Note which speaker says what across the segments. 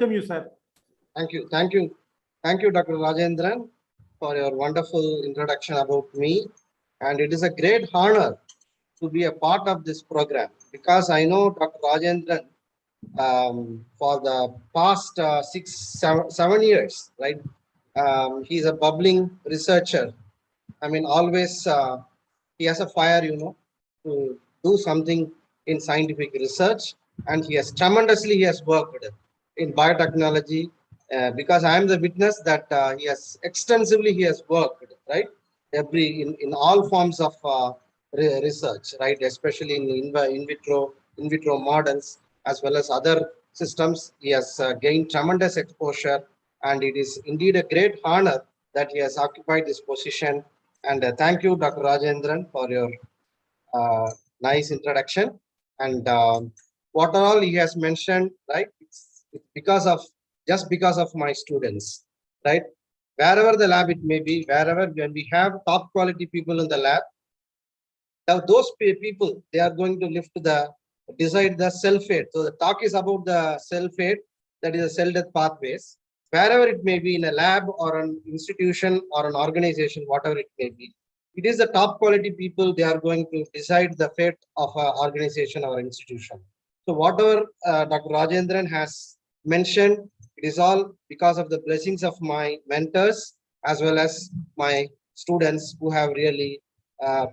Speaker 1: Welcome you, sir.
Speaker 2: Thank you. Thank you. Thank you, Dr. Rajendran, for your wonderful introduction about me. And it is a great honor to be a part of this program because I know Dr. Rajendran for the past 7 years, right? He's a bubbling researcher. I mean, always he has a fire, to do something in scientific research, and he has worked in biotechnology. Because I am the witness that he has worked, right? In all forms of research, right? Especially in vitro models as well as other systems. He has gained tremendous exposure, and it is indeed a great honor that he has occupied this position. And thank you, Dr. Rajendran, for your nice introduction. And what all he has mentioned, right? It's because of because of my students, right? Wherever the lab it may be, wherever when we have top quality people in the lab, now those people they are going to decide the cell fate. So the talk is about the cell fate, that is the cell death pathways. Wherever it may be in a lab or an institution or an organization, whatever it may be, it is the top quality people, they are going to decide the fate of an organization or institution. So whatever Dr. Rajendran has mentioned, it is all because of the blessings of my mentors as well as my students who have really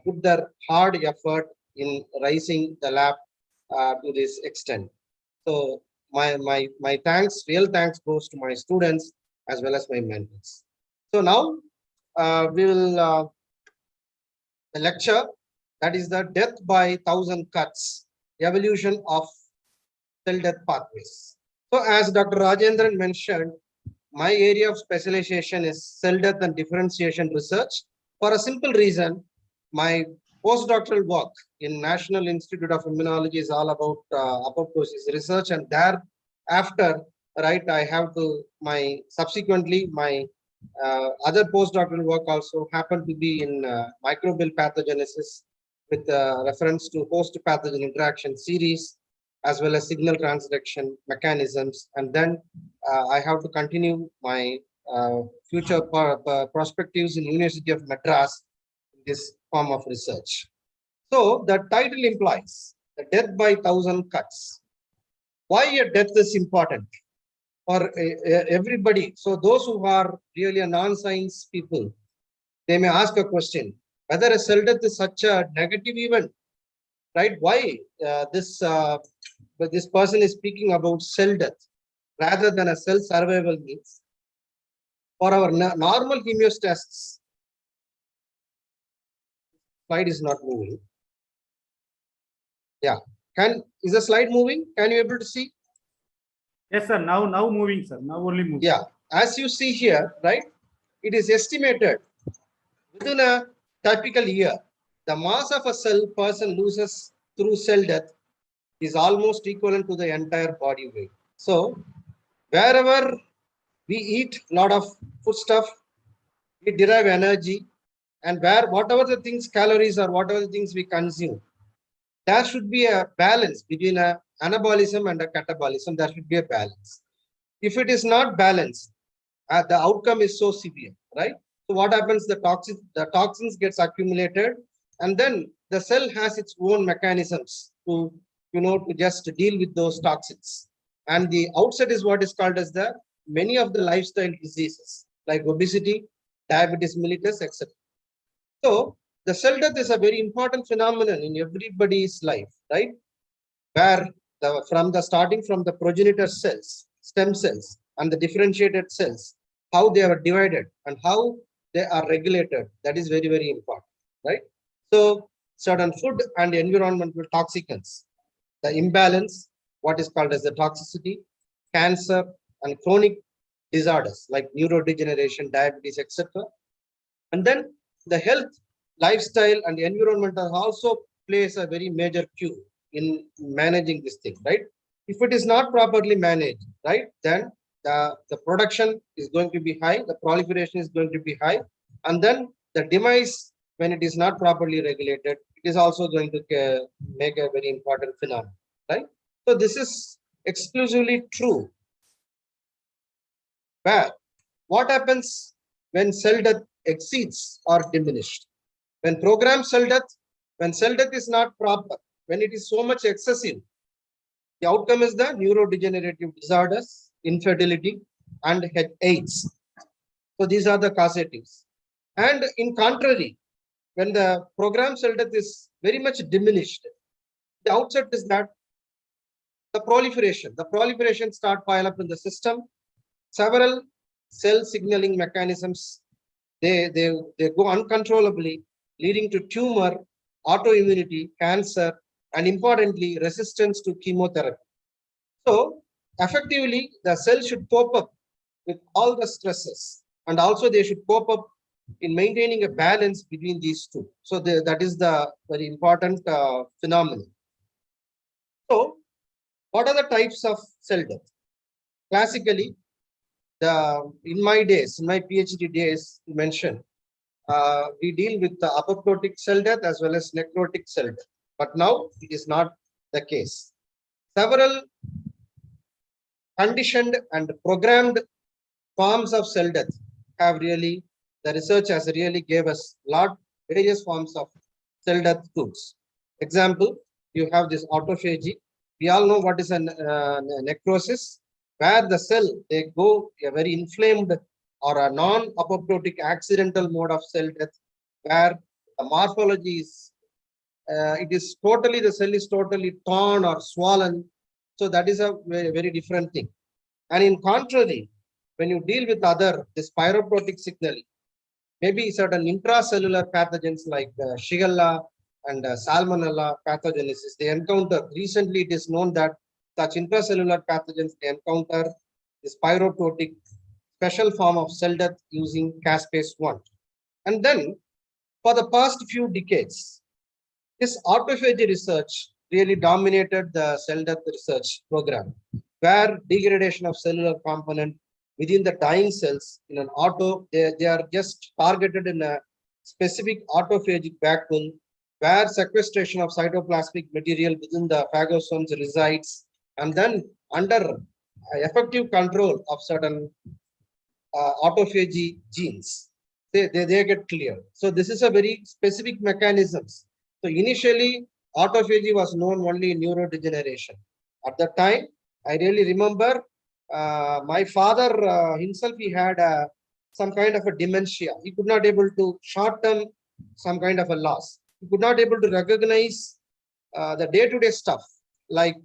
Speaker 2: put their hard effort in raising the lab to this extent. So my thanks, real thanks goes to my students as well as my mentors. So now we will the lecture, that is the death by 1,000 cuts, evolution of cell death pathways. So as Dr. Rajendran mentioned, my area of specialization is cell death and differentiation research. For a simple reason, my postdoctoral work in National Institute of Immunology is all about apoptosis research, and thereafter, right, I have to subsequently my other postdoctoral work also happened to be in microbial pathogenesis with reference to host pathogen interaction series as well as signal transduction mechanisms, and then I have to continue my future perspectives in University of Madras in this form of research. So the title implies the death by 1,000 cuts. Why a death is important for everybody. So those who are really a non-science people, they may ask a question, whether a cell death is such a negative event, right? Why this person is speaking about cell death rather than a cell survival means. For our normal homeostasis, slide is not moving. Yeah, is the slide moving? Can you able to see?
Speaker 1: Yes, sir. Now moving, sir. Now only moving.
Speaker 2: Yeah, as you see here, right? It is estimated within a typical year, the mass of a cell person loses through cell death is almost equivalent to the entire body weight. So wherever we eat a lot of food stuff, we derive energy, and whatever the things, calories or whatever the things we consume, there should be a balance between a anabolism and a catabolism. There should be a balance. If it is not balanced, the outcome is so severe, right? So what happens? The toxins gets accumulated, and then the cell has its own mechanisms to just deal with those toxins. And the outset is what is called as the many of the lifestyle diseases like obesity, diabetes mellitus, etc. So the cell death is a very important phenomenon in everybody's life, right? Where starting from the progenitor cells, stem cells, and the differentiated cells, how they are divided and how they are regulated, that is very, very important, right? So certain food and environmental toxicants, the imbalance, what is called as the toxicity, cancer, and chronic disorders like neurodegeneration, diabetes, etc. And then the health, lifestyle, and environmental also plays a very major cue in managing this thing, right? If it is not properly managed, right, then the production is going to be high, the proliferation is going to be high, and then the demise, when it is not properly regulated, it is also going to make a very important phenomenon, right? So this is exclusively true where what happens when cell death exceeds or diminished? When programmed cell death, when cell death is not proper, when it is so much excessive, the outcome is the neurodegenerative disorders, infertility, and AIDS. So these are the causatives. And in contrary, when the programmed cell death is very much diminished, the outset is that the proliferation start pile up in the system. Several cell signaling mechanisms, they go uncontrollably, leading to tumor, autoimmunity, cancer, and importantly, resistance to chemotherapy. So effectively, the cell should cope up with all the stresses, and also they should cope up in maintaining a balance between these two. So that is the very important phenomenon. So what are the types of cell death? Classically, in my PhD days, you mentioned, we deal with the apoptotic cell death as well as necrotic cell death. But now it is not the case. Several conditioned and programmed forms of cell death have really, the research has really gave us various forms of cell death tools. Example, you have this autophagy. We all know what is a necrosis, where the cell, they go a very inflamed or a non-apoptotic accidental mode of cell death, where the morphology is, the cell is totally torn or swollen. So that is a very, very different thing. And in contrary, when you deal with this pyroprotic signaling, maybe certain intracellular pathogens like Shigella and Salmonella pathogenesis, they encounter, recently it is known that such intracellular pathogens, they encounter this pyroprotic special form of cell death using caspase-1. And then for the past few decades, this autophagy research really dominated the cell death research program, where degradation of cellular component within the dying cells in an they are just targeted in a specific autophagic backbone, where sequestration of cytoplasmic material within the phagosomes resides, and then under effective control of certain autophagy genes, they get cleared. So this is a very specific mechanisms. So initially, autophagy was known only in neurodegeneration. At that time, I really remember my father himself, he had some kind of a dementia. He could not able to short-term some kind of a loss. He could not able to recognize the day-to-day stuff like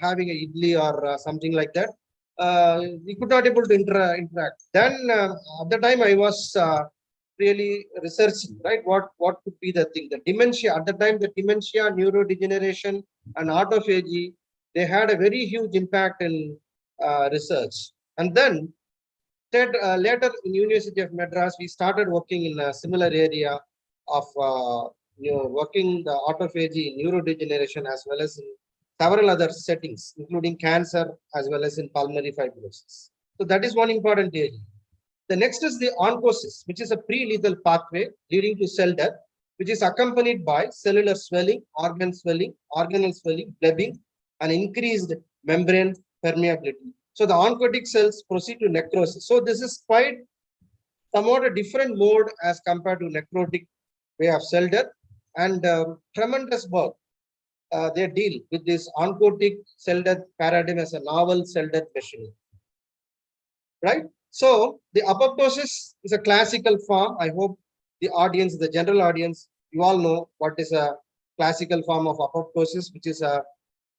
Speaker 2: having a idli or something like that. We could not able to interact. Then at the time I was really researching, right? What could be the thing? The dementia, at the time, the dementia, neurodegeneration, and autophagy, they had a very huge impact in research. And then later in University of Madras, we started working in a similar area of working the autophagy, neurodegeneration, as well as in several other settings, including cancer as well as in pulmonary fibrosis. So that is one important area. The next is the oncosis, which is a pre-lethal pathway leading to cell death, which is accompanied by cellular swelling, organal swelling, blebbing, and increased membrane permeability. So the oncotic cells proceed to necrosis. So this is quite somewhat a different mode as compared to necrotic way of cell death, and tremendous work. They deal with this oncotic cell death paradigm as a novel cell death machinery, right? So the apoptosis is a classical form. I hope the audience, the general audience, you all know what is a classical form of apoptosis, which is a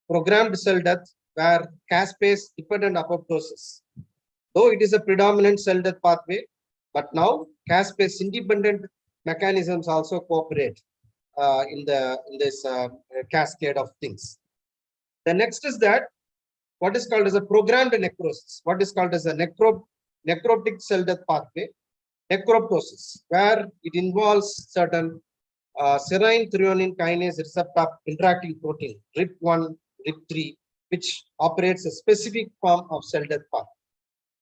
Speaker 2: programmed cell death where caspase dependent apoptosis. Though it is a predominant cell death pathway, but now caspase independent mechanisms also cooperate in this cascade of things. The next is that what is called as a programmed necrosis, what is called as a necrotic cell death pathway, necroptosis, where it involves certain serine threonine kinase receptor interacting protein, RIP1, RIP3, which operates a specific form of cell death path.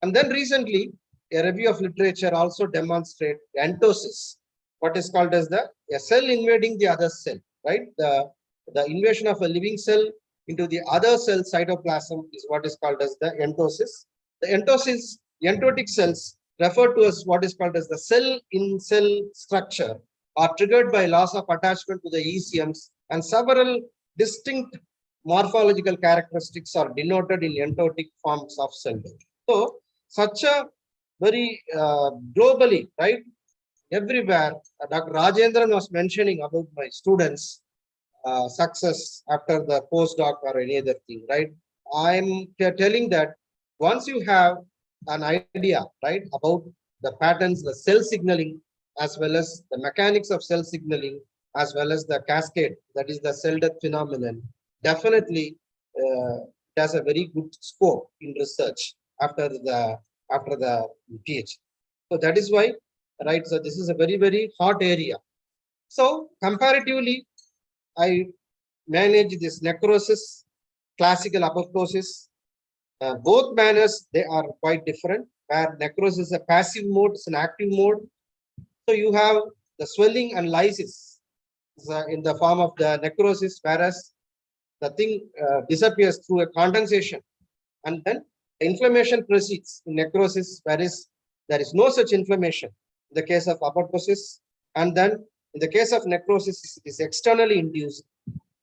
Speaker 2: And then recently, a review of literature also demonstrates entosis, what is called as a cell invading the other cell, right? The invasion of a living cell into the other cell cytoplasm is what is called as the entosis. The entosis endotic cells referred to as what is called as the cell in cell structure are triggered by loss of attachment to the ECMs, and several distinct morphological characteristics are denoted in endotic forms of cell death. So such a very globally, right, everywhere, Dr. Rajendran was mentioning about my students success after the postdoc or any other thing, right? I'm telling that once you have an idea, right, about the patterns, the cell signaling, as well as the mechanics of cell signaling, as well as the cascade, that is the cell death phenomenon, definitely it has a very good scope in research after the PhD. So that is why, right? So this is a very, very hot area. So comparatively, I manage this necrosis, classical apoptosis. Both manners, they are quite different. Where necrosis is a passive mode, it's an active mode. So you have the swelling and lysis in the form of the necrosis, whereas the thing disappears through a condensation, and then inflammation proceeds in necrosis, whereas there is no such inflammation in the case of apoptosis, and then in the case of necrosis, it is externally induced,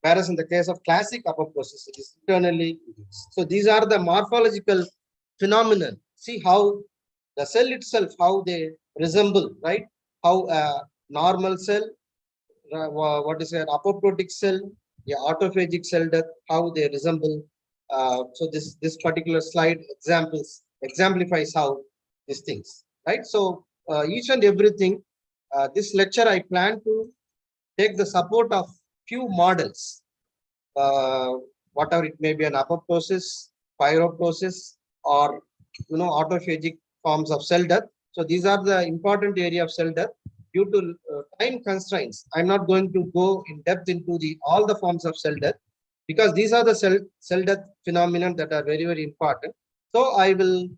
Speaker 2: whereas in the case of classic apoptosis, it is internally induced. So these are the morphological phenomenon. See how the cell itself, how they resemble, right? How a normal cell, what is an apoptotic cell, yeah, autophagic cell death, how they resemble. So this particular slide exemplifies how these things, right? So each and everything, this lecture I plan to take the support of few models, whatever it may be, an apoptosis, pyroptosis, or autophagic forms of cell death. So these are the important area of cell death. Due to time constraints, I'm not going to go in depth into all the forms of cell death, because these are the cell death phenomena that are very, very important. So I will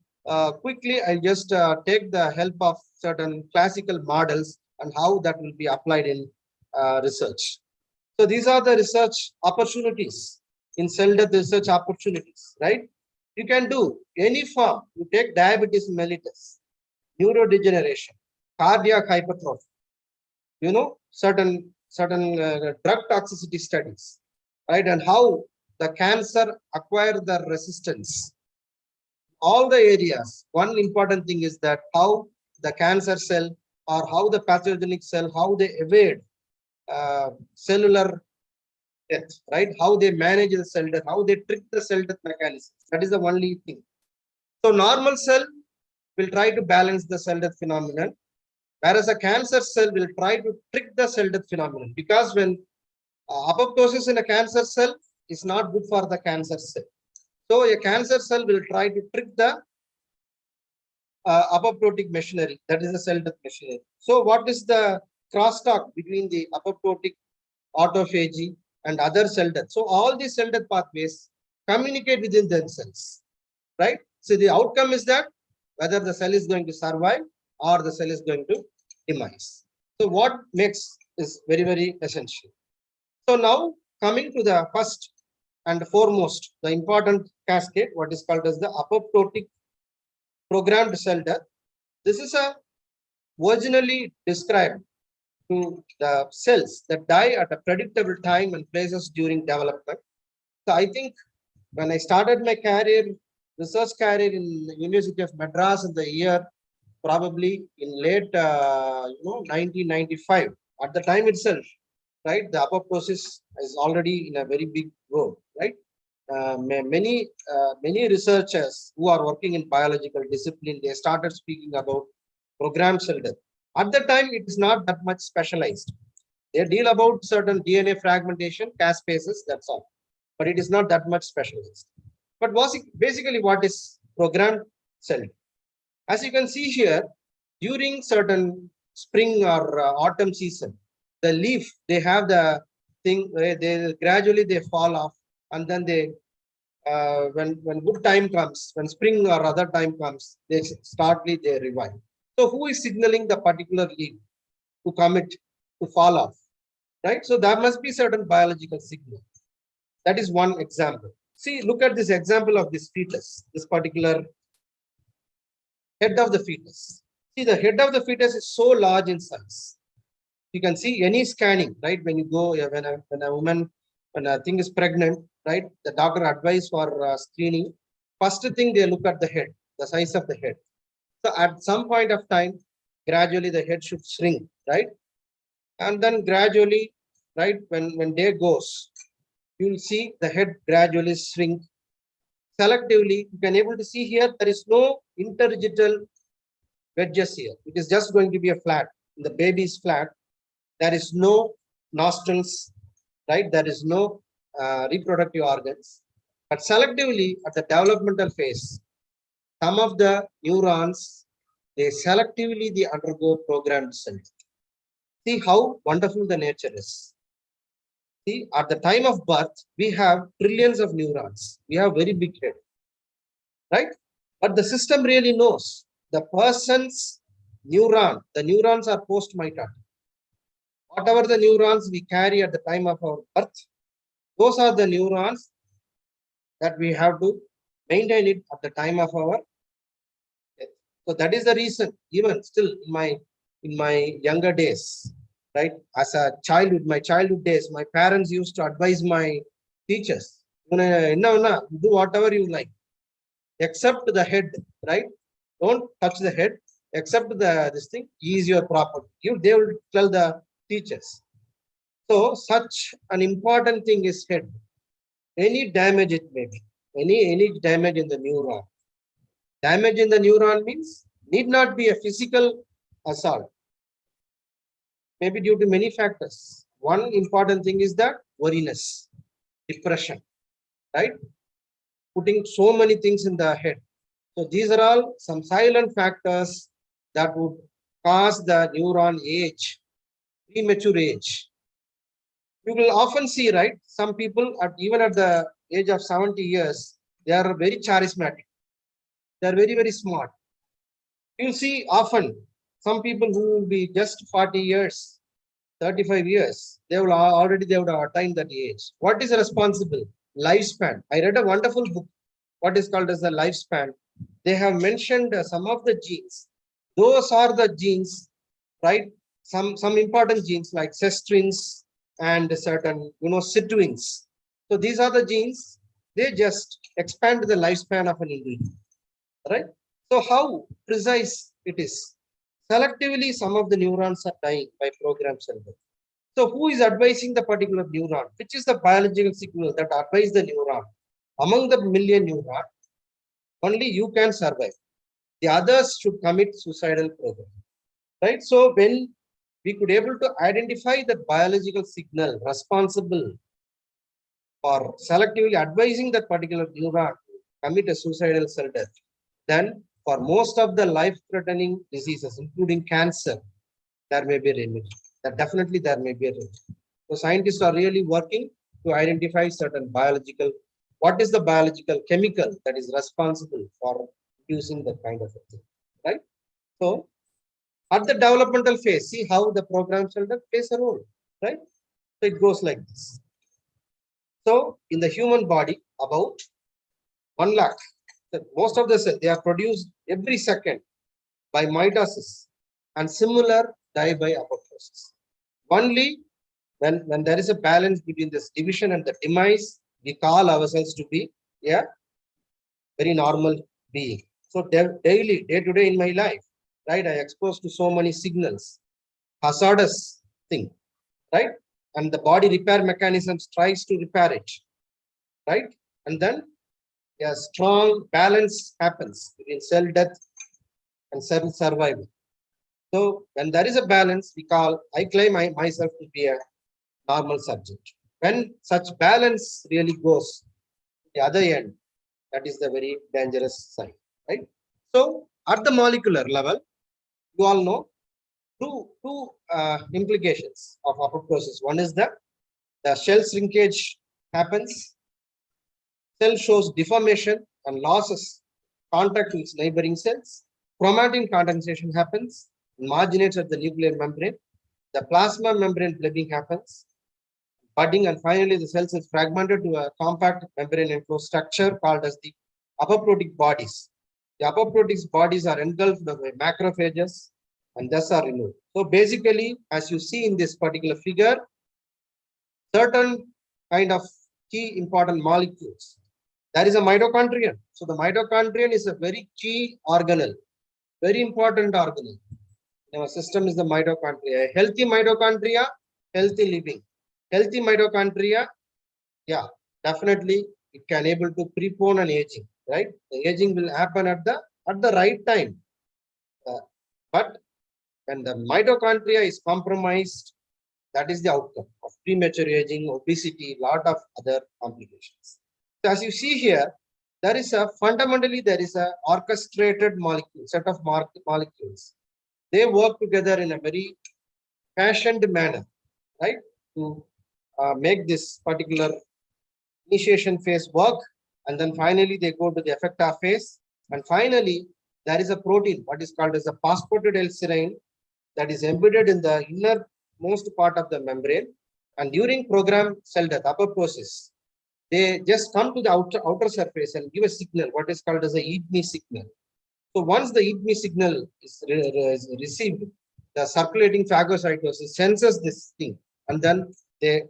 Speaker 2: quickly, I'll just take the help of certain classical models and how that will be applied in research. So these are the research opportunities in cell death research opportunities, right? You can do any form. You take diabetes mellitus, neurodegeneration, cardiac hypertrophy, certain drug toxicity studies, right? And how the cancer acquire the resistance. All the areas. One important thing is that how the cancer cell or how the pathogenic cell, how they evade cellular death, right? How they manage the cell death, how they trick the cell death mechanism. That is the only thing. So normal cell will try to balance the cell death phenomenon, whereas a cancer cell will try to trick the cell death phenomenon, because when apoptosis in a cancer cell is not good for the cancer cell. So a cancer cell will try to trick the apoptotic machinery, that is the cell death machinery. So what is the crosstalk between the apoptotic, autophagy, and other cell death? So all these cell death pathways communicate within themselves, right? So the outcome is that whether the cell is going to survive or the cell is going to demise. So what makes is very, very essential. So now coming to the first and foremost, the important cascade, what is called as the apoptotic programmed cell death. This is originally described to the cells that die at a predictable time and places during development. So I think when I started my research career in the University of Madras in the year probably in late 1995, at the time itself, right, the apoptosis is already in a very big role, right? Many researchers who are working in biological discipline, they started speaking about programmed cell death. At the time, it is not that much specialized. They deal about certain DNA fragmentation, caspases, that's all. But it is not that much specialized. But basically, what is programmed cell death? As you can see here, during certain spring or autumn season, the leaf, they have the thing where they gradually they fall off, and then they when good time comes, when spring or other time comes, they revive. So who is signaling the particular leaf to commit, to fall off, right? So there must be certain biological signal. That is one example. See, look at this example of this fetus, this particular Head of the fetus. See, the head of the fetus is so large in size. You can see any scanning, right? When you go, when a woman, when a thing is pregnant, right? The doctor advice for screening. First thing they look at the head, the size of the head. So at some point of time, gradually the head should shrink, right? And then gradually, right, when day goes, you'll see the head gradually shrink. Selectively, you can able to see here, there is no interdigital wedges here. It is just going to be a flat. The baby is flat. There is no nostrils, right? There is no reproductive organs. But selectively, at the developmental phase, some of the neurons, they selectively they undergo programmed cell. See how wonderful the nature is. See, at the time of birth, we have trillions of neurons. We have very big head, right? But the system really knows the person's neuron. The neurons are post-mitotic. Whatever the neurons we carry at the time of our birth, those are the neurons that we have to maintain it at the time of our death. So that is the reason, even still in my younger days, right? As a childhood, my childhood days, my parents used to advise my teachers, no, do whatever you like, except the head, right? Don't touch the head, except this thing is your property. They will tell the teachers. So such an important thing is head. Any damage it may be, any damage in the neuron. Damage in the neuron means need not be a physical assault. Maybe due to many factors. One important thing is that worriness, depression, right? Putting so many things in the head. So these are all some silent factors that would cause the neuron age, premature age. You will often see, right? Some people even at the age of 70 years, they are very charismatic. They are very, very smart. You see often some people who will be just 40 years, 35 years, they would have attained that age. What is responsible? Lifespan. I read a wonderful book, what is called as the lifespan. They have mentioned some of the genes. Those are the genes, right? Some important genes like cestrins and certain, sirtuins. So these are the genes. They just expand the lifespan of an individual, right? So how precise it is? Selectively, some of the neurons are dying by programmed cell death. So who is advising the particular neuron? Which is the biological signal that advise the neuron? Among the million neurons, only you can survive. The others should commit suicidal program, right? So when we could able to identify the biological signal responsible for selectively advising that particular neuron to commit a suicidal cell death, then for most of the life-threatening diseases, including cancer, there may be a remedy. That definitely there may be a remedy. So scientists are really working to identify certain biological, what is the biological chemical that is responsible for using that kind of a thing, right? So at the developmental phase, see how the program cell death plays a role, right? So it goes like this. So in the human body, about 1 lakh, most of the cells, they are produced every second by mitosis and similar die by apoptosis. Only when there is a balance between this division and the demise, we call ourselves to be a very normal being. So daily, day to day in my life, right, I exposed to so many signals, hazardous thing, right? And the body repair mechanisms tries to repair it, right? And then a strong balance happens between cell death and cell survival. So when there is a balance, I claim myself to be a normal subject. When such balance really goes to the other end, that is the very dangerous sign, right? So at the molecular level, you all know two implications of apoptosis. One is that the shell shrinkage happens, cell shows deformation and losses contact with its neighboring cells. Chromatin condensation happens, marginates at the nuclear membrane. The plasma membrane bleeding happens, budding, and finally the cells is fragmented to a compact membrane enclosed structure called as the apoptotic bodies. The apoptotic bodies are engulfed by macrophages and thus are removed. So basically, as you see in this particular figure, certain kind of key important molecules. There is a mitochondrion. So the mitochondrion is a very key organelle, very important organelle. In our system is the mitochondria. Healthy mitochondria, healthy living. Healthy mitochondria, yeah, definitely it can able to prepone an aging, right? The aging will happen at the right time. But when the mitochondria is compromised, that is the outcome of premature aging, obesity, lot of other complications. So as you see here, there is a fundamentally there is a orchestrated molecule, set of molecules. They work together in a very fashioned manner, right? To make this particular initiation phase work, and then finally they go to the effector phase, and finally there is a protein, what is called as a phosphatidylserine, that is embedded in the innermost part of the membrane, and during programmed cell death, apoptosis, they just come to the outer surface and give a signal, what is called as a eat me signal. So once the eat me signal is received, the circulating phagocytosis senses this thing, and then they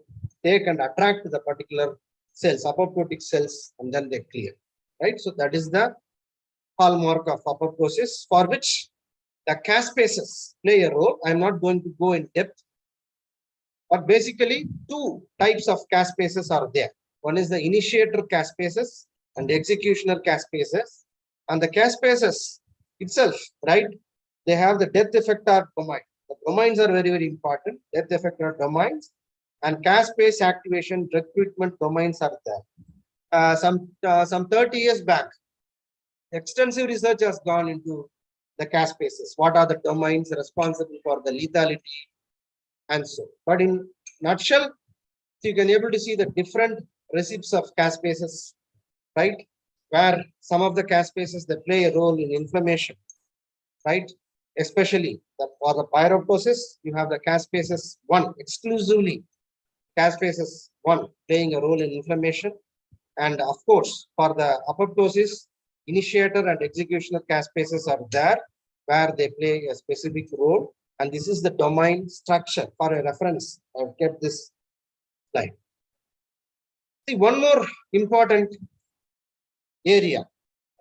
Speaker 2: take and attract the particular cells, apoptotic cells, and then they clear. Right. So that is the hallmark of apoptosis, for which the caspases play a role. I'm not going to go in depth, but basically two types of caspases are there. One is the initiator caspases and the executioner caspases. And the caspases itself, right? They have the death effector domain. The domains are very, very important. Death effector domains and caspase activation recruitment domains are there. Some 30 years back, extensive research has gone into the caspases. What are the domains responsible for the lethality and so. But in nutshell, you can able to see the different recipes of caspases, right? Where some of the caspases that play a role in inflammation, right? Especially for the pyroptosis, you have the caspases 1 exclusively, caspases 1 playing a role in inflammation. And of course, for the apoptosis, initiator and executioner caspases are there where they play a specific role. And this is the domain structure. For a reference, I've kept this slide. See, one more important area,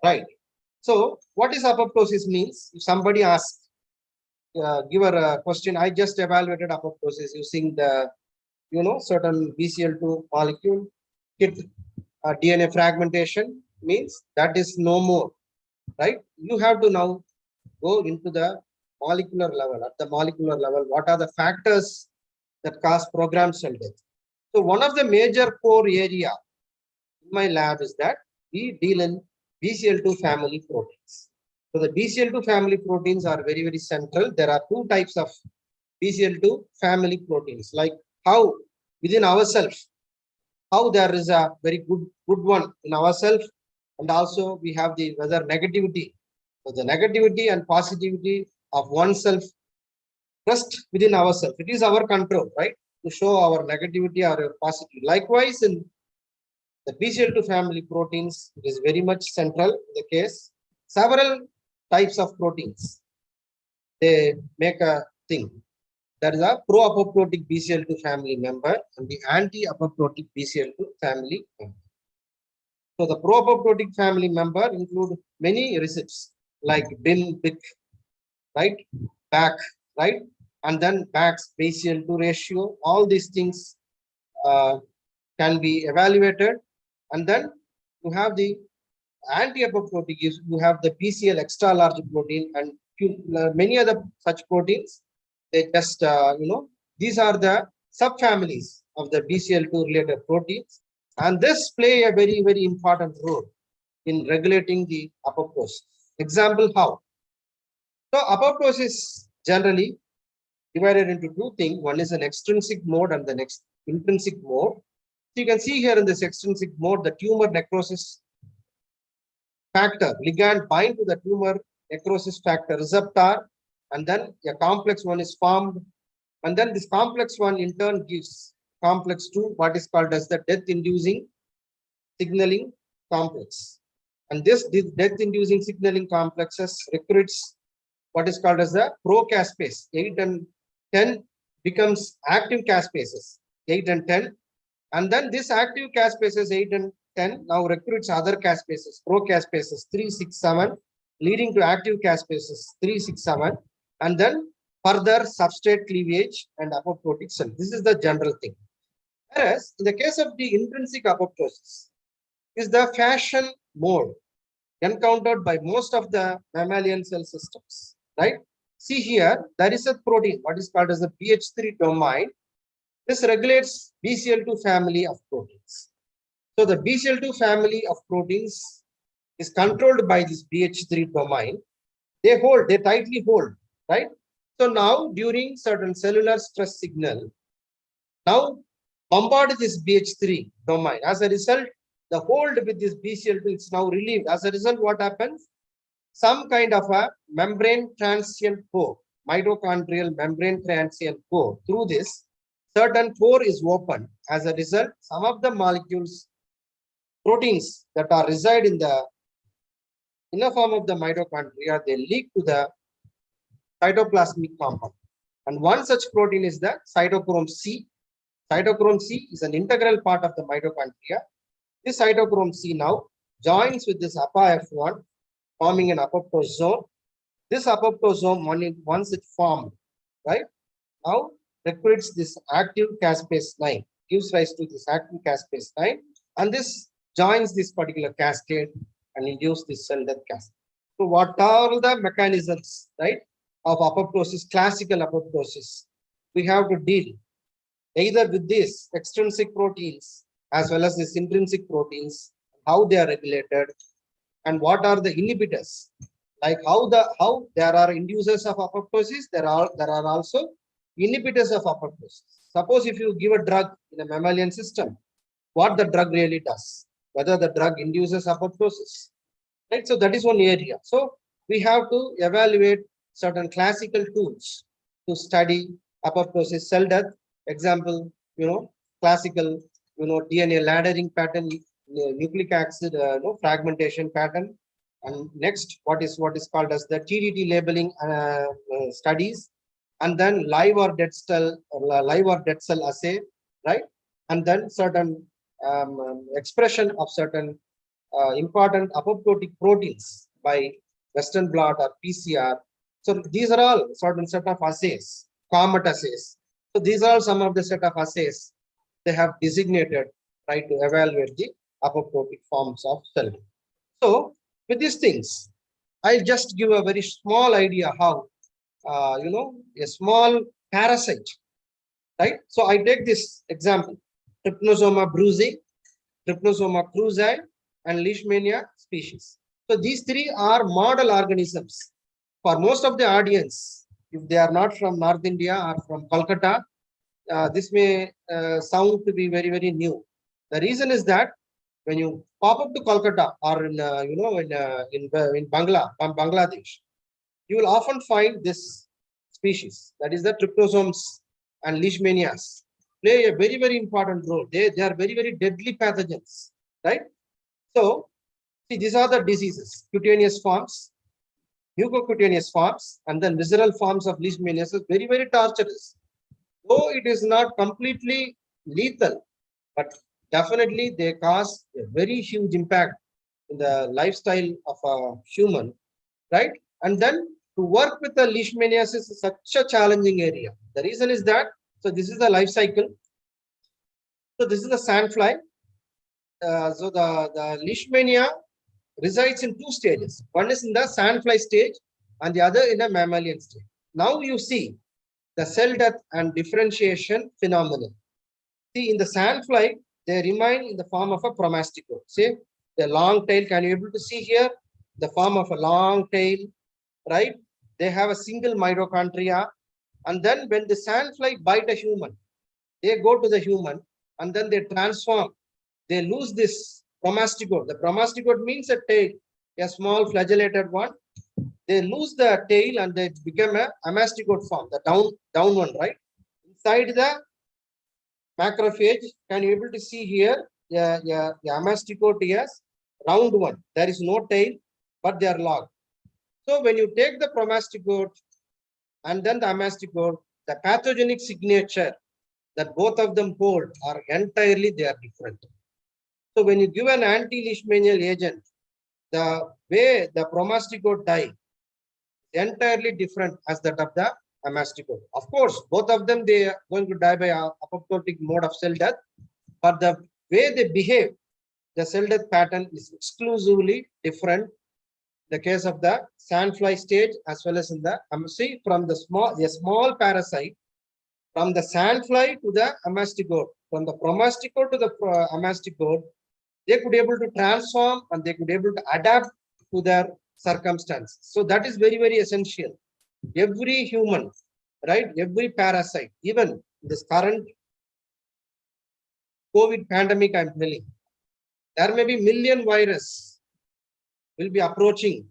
Speaker 2: right? So what is apoptosis means? If somebody asks, give her a question, I just evaluated apoptosis using the, certain BCL2 molecule, hit DNA fragmentation, means that is no more, right? You have to now go into the molecular level. At the molecular level, what are the factors that cause programmed cell death? So one of the major core area in my lab is that we deal in BCL2 family proteins. So the BCL2 family proteins are very, very central. There are two types of BCL2 family proteins, like how within ourselves, how there is a very good one in ourselves, and also we have the whether negativity. So the negativity and positivity of oneself trust within ourselves. It is our control, right? To show our negativity or our positivity. Likewise, in the BCL2 family proteins, it is very much central in the case. Several types of proteins, they make a thing. There is a pro-apoptotic BCL2 family member and the anti-apoptotic BCL2 family member. So the pro-apoptotic family member include many recipes like BIM, BIC, right? BAC, right? And then BAC's BCL2 ratio. All these things can be evaluated. And then you have the anti-apoptotic, you have the BCL extra large protein and many other such proteins. They just, these are the subfamilies of the BCL2 related proteins. And this play a very, very important role in regulating the apoptosis. Example, how? So apoptosis generally divided into two things. One is an extrinsic mode and the next intrinsic mode. So you can see here in this extrinsic mode, the tumor necrosis factor ligand bind to the tumor necrosis factor receptor, and then a complex one is formed, and then this complex one in turn gives complex 2, what is called as the death inducing signaling complex, And this death-inducing signaling complexes recruits what is called as the procaspase. 8 and 10 becomes active caspases, 8 and 10. And then this active caspases 8 and 10 now recruits other caspases, procaspases 3, 6, 7, leading to active caspases 3, 6, 7, and then further substrate cleavage and apoptotic cell. This is the general thing. Whereas in the case of the intrinsic apoptosis, is the fashion mode encountered by most of the mammalian cell systems, right? See here, there is a protein, what is called as the BH3 domain. This regulates BCL2 family of proteins. So the BCL2 family of proteins is controlled by this BH3 domain. They tightly hold, right? So now during certain cellular stress signal, now bombard this BH3 domain. As a result, the hold with this BCL2 is now relieved. As a result, what happens? Some kind of a membrane transient pore, mitochondrial membrane transient pore. Through this, certain pore is open. As a result, some of the molecules, proteins that are reside in the inner form of the mitochondria, they leak to the cytoplasmic compound. And one such protein is the cytochrome C. Cytochrome C is an integral part of the mitochondria. This cytochrome C now joins with this APA-F1, forming an apoptose zone. This apoptose zone, once it formed, right, now recruits this active caspase 9, gives rise to this active caspase 9, and this joins this particular cascade and induce this cell death cascade. So what are the mechanisms, right, of apoptosis, classical apoptosis? We have to deal either with these extrinsic proteins as well as these intrinsic proteins, how they are regulated, and what are the inhibitors, like how there are inducers of apoptosis, there are also inhibitors of apoptosis. Suppose if you give a drug in a mammalian system, what the drug really does, whether the drug induces apoptosis, right? So that is one area. So we have to evaluate certain classical tools to study apoptosis, cell death. Example, classical, DNA laddering pattern, nucleic acid, fragmentation pattern. And next, what is called as the TDT labeling studies, and then live or dead cell assay, right? And then certain expression of certain important apoptotic proteins by Western blot or PCR. So these are all certain set of assays, COMET assays. So these are some of the set of assays they have designated, right, to evaluate the apoptotic forms of cell. So with these things, I'll just give a very small idea how, a small parasite, right? So I take this example, Trypanosoma brucei, Trypanosoma cruzi, and Leishmania species. So these three are model organisms for most of the audience. If they are not from North India or from Kolkata, this may sound to be very, very new. The reason is that when you pop up to Kolkata or in Bangladesh, you will often find this species, that is the trypanosomes and leishmanias, play a very, very important role. They are very, very deadly pathogens, right? So see, these are the diseases: cutaneous forms, mucocutaneous forms, and then visceral forms of leishmaniasis. Very, very torturous. Though it is not completely lethal, but definitely they cause a very huge impact in the lifestyle of a human, right? And then to work with the leishmaniasis is such a challenging area. The reason is that, so this is the life cycle. So this is the sandfly. So the leishmania resides in two stages. One is in the sandfly stage and the other in a mammalian stage. Now you see the cell death and differentiation phenomenon. See, in the sandfly, they remain in the form of a promasticode. See, the long tail, can you able to see here? The form of a long tail, right? They have a single mitochondria. And then when the sandfly bite a human, they go to the human and then they transform. They lose this promasticode. The promasticode means a tail, a small flagellated one. They lose the tail and they become a amasticode form, the down one, right? Inside the macrophage, can you able to see here? The amasticode, yes, round one. There is no tail, but they are locked. So when you take the promastigote and then the amastigote, the pathogenic signature that both of them hold are entirely they are different. So when you give an anti-leishmanial agent, the way the promastigote die entirely different as that of the amastigote. Of course, both of them they are going to die by apoptotic mode of cell death, but the way they behave, the cell death pattern is exclusively different. The case of the sandfly stage as well as in the see from the small parasite from the sandfly to the amastigote, from the promastigote to the amastigote, they could able to transform and they could able to adapt to their circumstance. So that is very, very essential. Every human, right? Every parasite, even this current COVID pandemic, I'm telling, there may be million virus will be approaching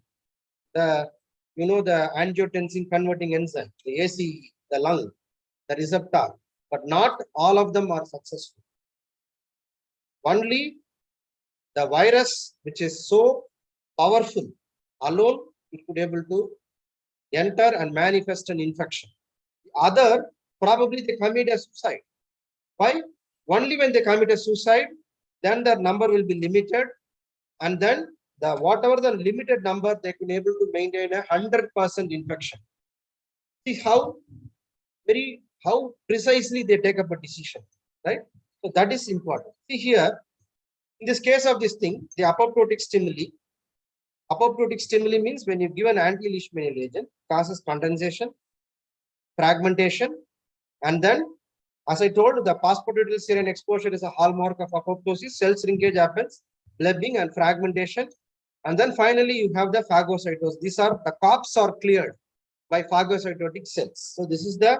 Speaker 2: the, the angiotensin converting enzyme, the ACE, the lung, the receptor, but not all of them are successful. Only the virus, which is so powerful, alone, it could able to enter and manifest an infection. The other, probably they commit a suicide. Why? Only when they commit a suicide, then the number will be limited, and then the whatever the limited number, they can able to maintain 100% infection. See how precisely they take up a decision, right? So that is important. See here, in this case of this thing, the apoptotic stimuli. Apoptotic stimuli means when you give an anti-leishmanial agent, causes condensation, fragmentation, and then, as I told, the phosphatidylserine serine exposure is a hallmark of apoptosis. Cell shrinkage happens, blebbing and fragmentation, and then finally you have the phagocytosis. These are the corpses are cleared by phagocytotic cells. So this is the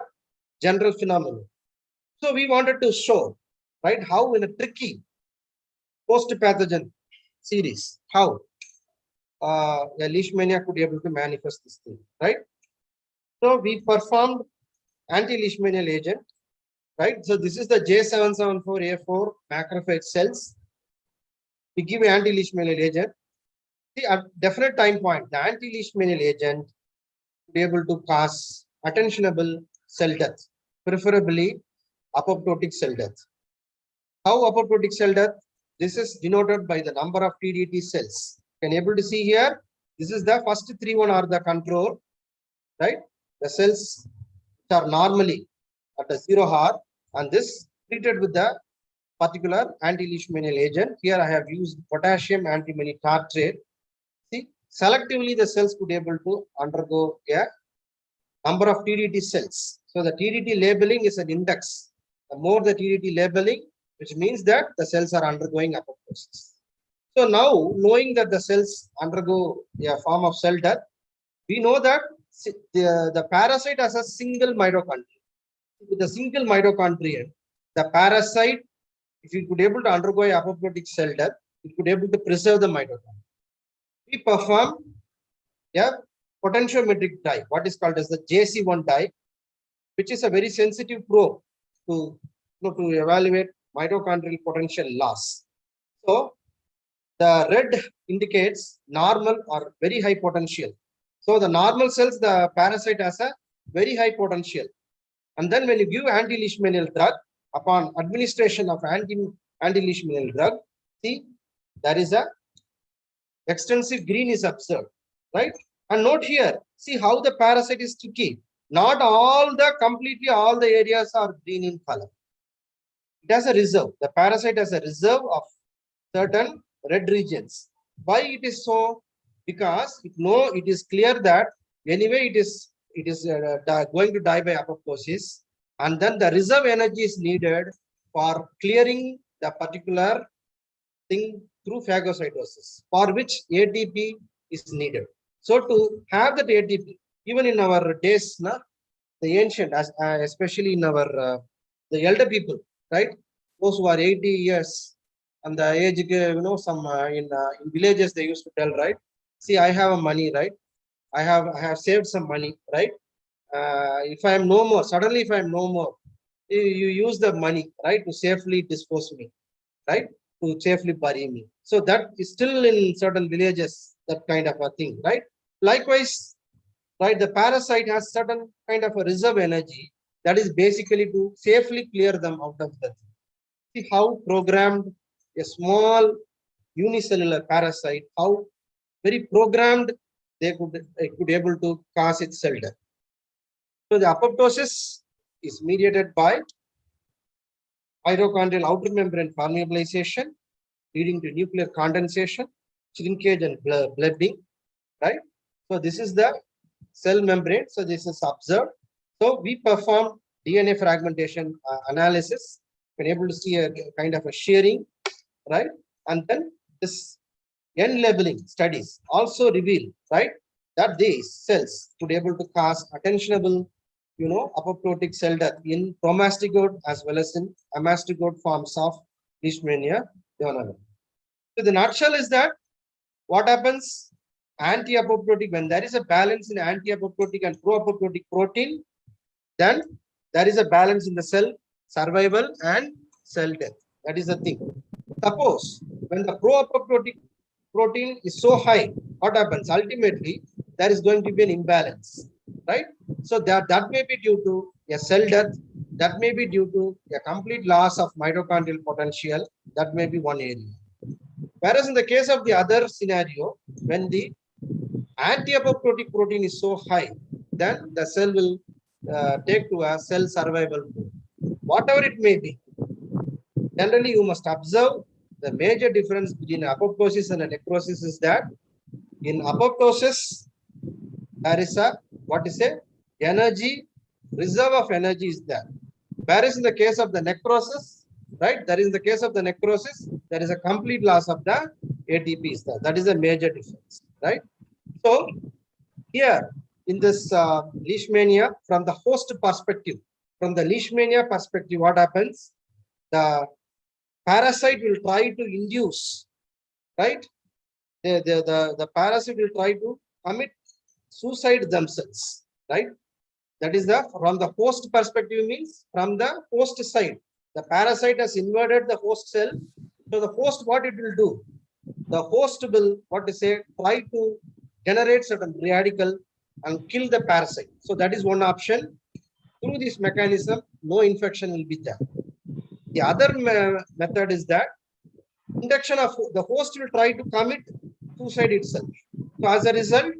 Speaker 2: general phenomenon. So we wanted to show, right, how in a tricky post-pathogen series, how a leishmania could be able to manifest this thing, right? So we performed anti-leishmanial agent, right? So this is the J774A4 macrophage cells. We give anti-leishmanial agent. See, at definite time point, the anti-leishmanial agent be able to cause attentionable cell death, preferably apoptotic cell death. How apoptotic cell death? This is denoted by the number of TDT cells. You can able to see here, this is the first 3 are the control, right? The cells are normally at a 0 hour, and this treated with the particular anti-leishmanial agent. Here I have used potassium antimony tartrate. See, selectively the cells could able to undergo a number of TDT cells. So the TDT labeling is an index. The more the TDT labeling, which means that the cells are undergoing apoptosis. So now, knowing that the cells undergo a form of cell death, we know that the parasite has a single mitochondria. With a single mitochondria, the parasite, if it could able to undergo a apoptotic cell death, it could able to preserve the mitochondria. We perform a potentiometric dye, what is called as the JC1 dye, which is a very sensitive probe to evaluate mitochondrial potential loss. So the red indicates normal or very high potential. So the normal cells, the parasite has a very high potential. And then when you give anti-leishmanial drug, upon administration of anti-leishmanial drug, see, there is a extensive green is observed, right? And note here, see how the parasite is tricky. Not completely all the areas are green in color. It has a reserve. The parasite has a reserve of certain red regions. Why it is so? Because it is clear that anyway it is going to die by apoptosis, and then the reserve energy is needed for clearing the particular thing through phagocytosis, for which ATP is needed. So to have that ATP, even in our days, the ancient, especially in our the elder people, right? Those who are 80 years and the age, some in villages they used to tell, right? See, I have a money, right? I have saved some money, right? If I am no more, suddenly if I am no more, you use the money, right, to safely dispose me, right? to safely bury me. So that is still in certain villages, that kind of a thing, right? Likewise, right, the parasite has certain kind of a reserve energy that is basically to safely clear them out of the thing. See how programmed a small unicellular parasite, how very programmed it could able to cause its cell death. So the apoptosis is mediated by mitochondrial outer membrane permeabilization, leading to nuclear condensation, shrinkage, and bleeding, right? So this is the cell membrane. So this is observed. So we perform DNA fragmentation analysis, been able to see a kind of a shearing, right? And then this N labeling studies also reveal, right, that these cells could able to cause attentionable, apoptotic cell death in promastigote as well as in amastigote forms of Leishmania donor. So the nutshell is that what happens anti-apoptotic, when there is a balance in anti-apoptotic and pro-apoptotic protein, then there is a balance in the cell survival and cell death. That is the thing. Suppose when the pro-apoptotic protein is so high, what happens? Ultimately, there is going to be an imbalance, right? So that may be due to a cell death, that may be due to a complete loss of mitochondrial potential, that may be one area. Whereas in the case of the other scenario, when the anti-apoptotic protein is so high, then the cell will take to a cell survival mode. Whatever it may be, generally you must observe the major difference between apoptosis and a necrosis is that in apoptosis, there is a, energy, reserve of energy is there. Whereas in the case of the necrosis, right, there is a complete loss of the ATP is there. That is a major difference, right? So here in this Leishmania, from the host perspective, what happens? The parasite will try to induce, right? The parasite will try to commit suicide themselves, right? That is from the host perspective, means from the host side. The parasite has invaded the host cell. So the host, what it will do? The host will, try to generate certain radical and kill the parasite. So that is one option. Through this mechanism, no infection will be there. The other method is that induction of the host will try to commit suicide itself. So as a result,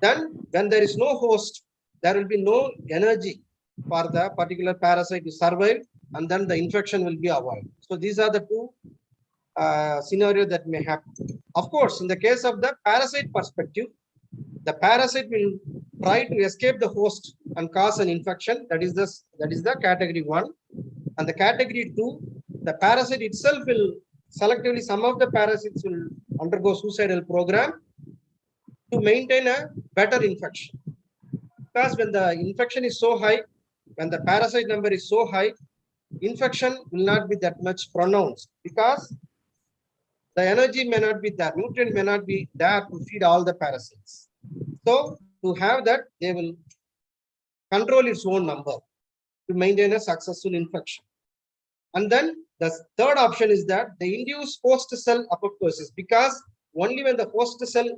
Speaker 2: then when there is no host, there will be no energy for the particular parasite to survive, and then the infection will be avoided. So these are the two scenarios that may happen. Of course, in the case of the parasite perspective, the parasite will try to escape the host and cause an infection. That is the category 1. And the category 2, the parasite itself will selectively, some of the parasites will undergo suicidal program to maintain a better infection. Because when the infection is so high, when the parasite number is so high, infection will not be that much pronounced because the energy may not be there, nutrient may not be there to feed all the parasites. So to have that, they will control its own number to maintain a successful infection. And then the third option is that they induce host cell apoptosis, because only when the host cell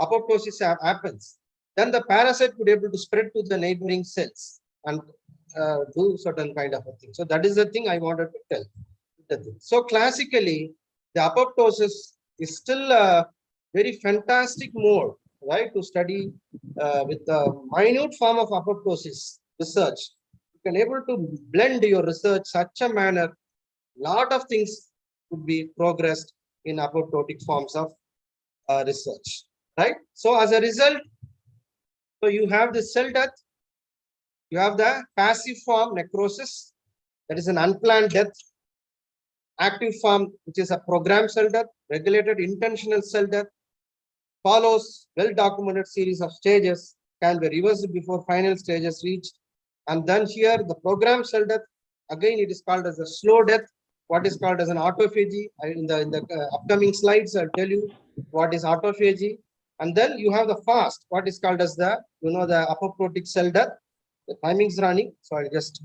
Speaker 2: apoptosis happens, then the parasite could be able to spread to the neighboring cells and do certain kind of a thing. So that is the thing I wanted to tell. So classically, the apoptosis is still a very fantastic mode, right, to study with the minute form of apoptosis research. You can able to blend your research such a manner, lot of things could be progressed in apoptotic forms of research, right? So as a result, so you have the cell death, you have the passive form necrosis, that is an unplanned death, active form, which is a programmed cell death, regulated intentional cell death, follows well-documented series of stages, can be reversed before final stages reached. And then here the programmed cell death, again it is called as a slow death, what is called as an autophagy. In the upcoming slides, I'll tell you what is autophagy. And then you have the fast, what is called as the, the apoptotic cell death. The timing is running, so I'll just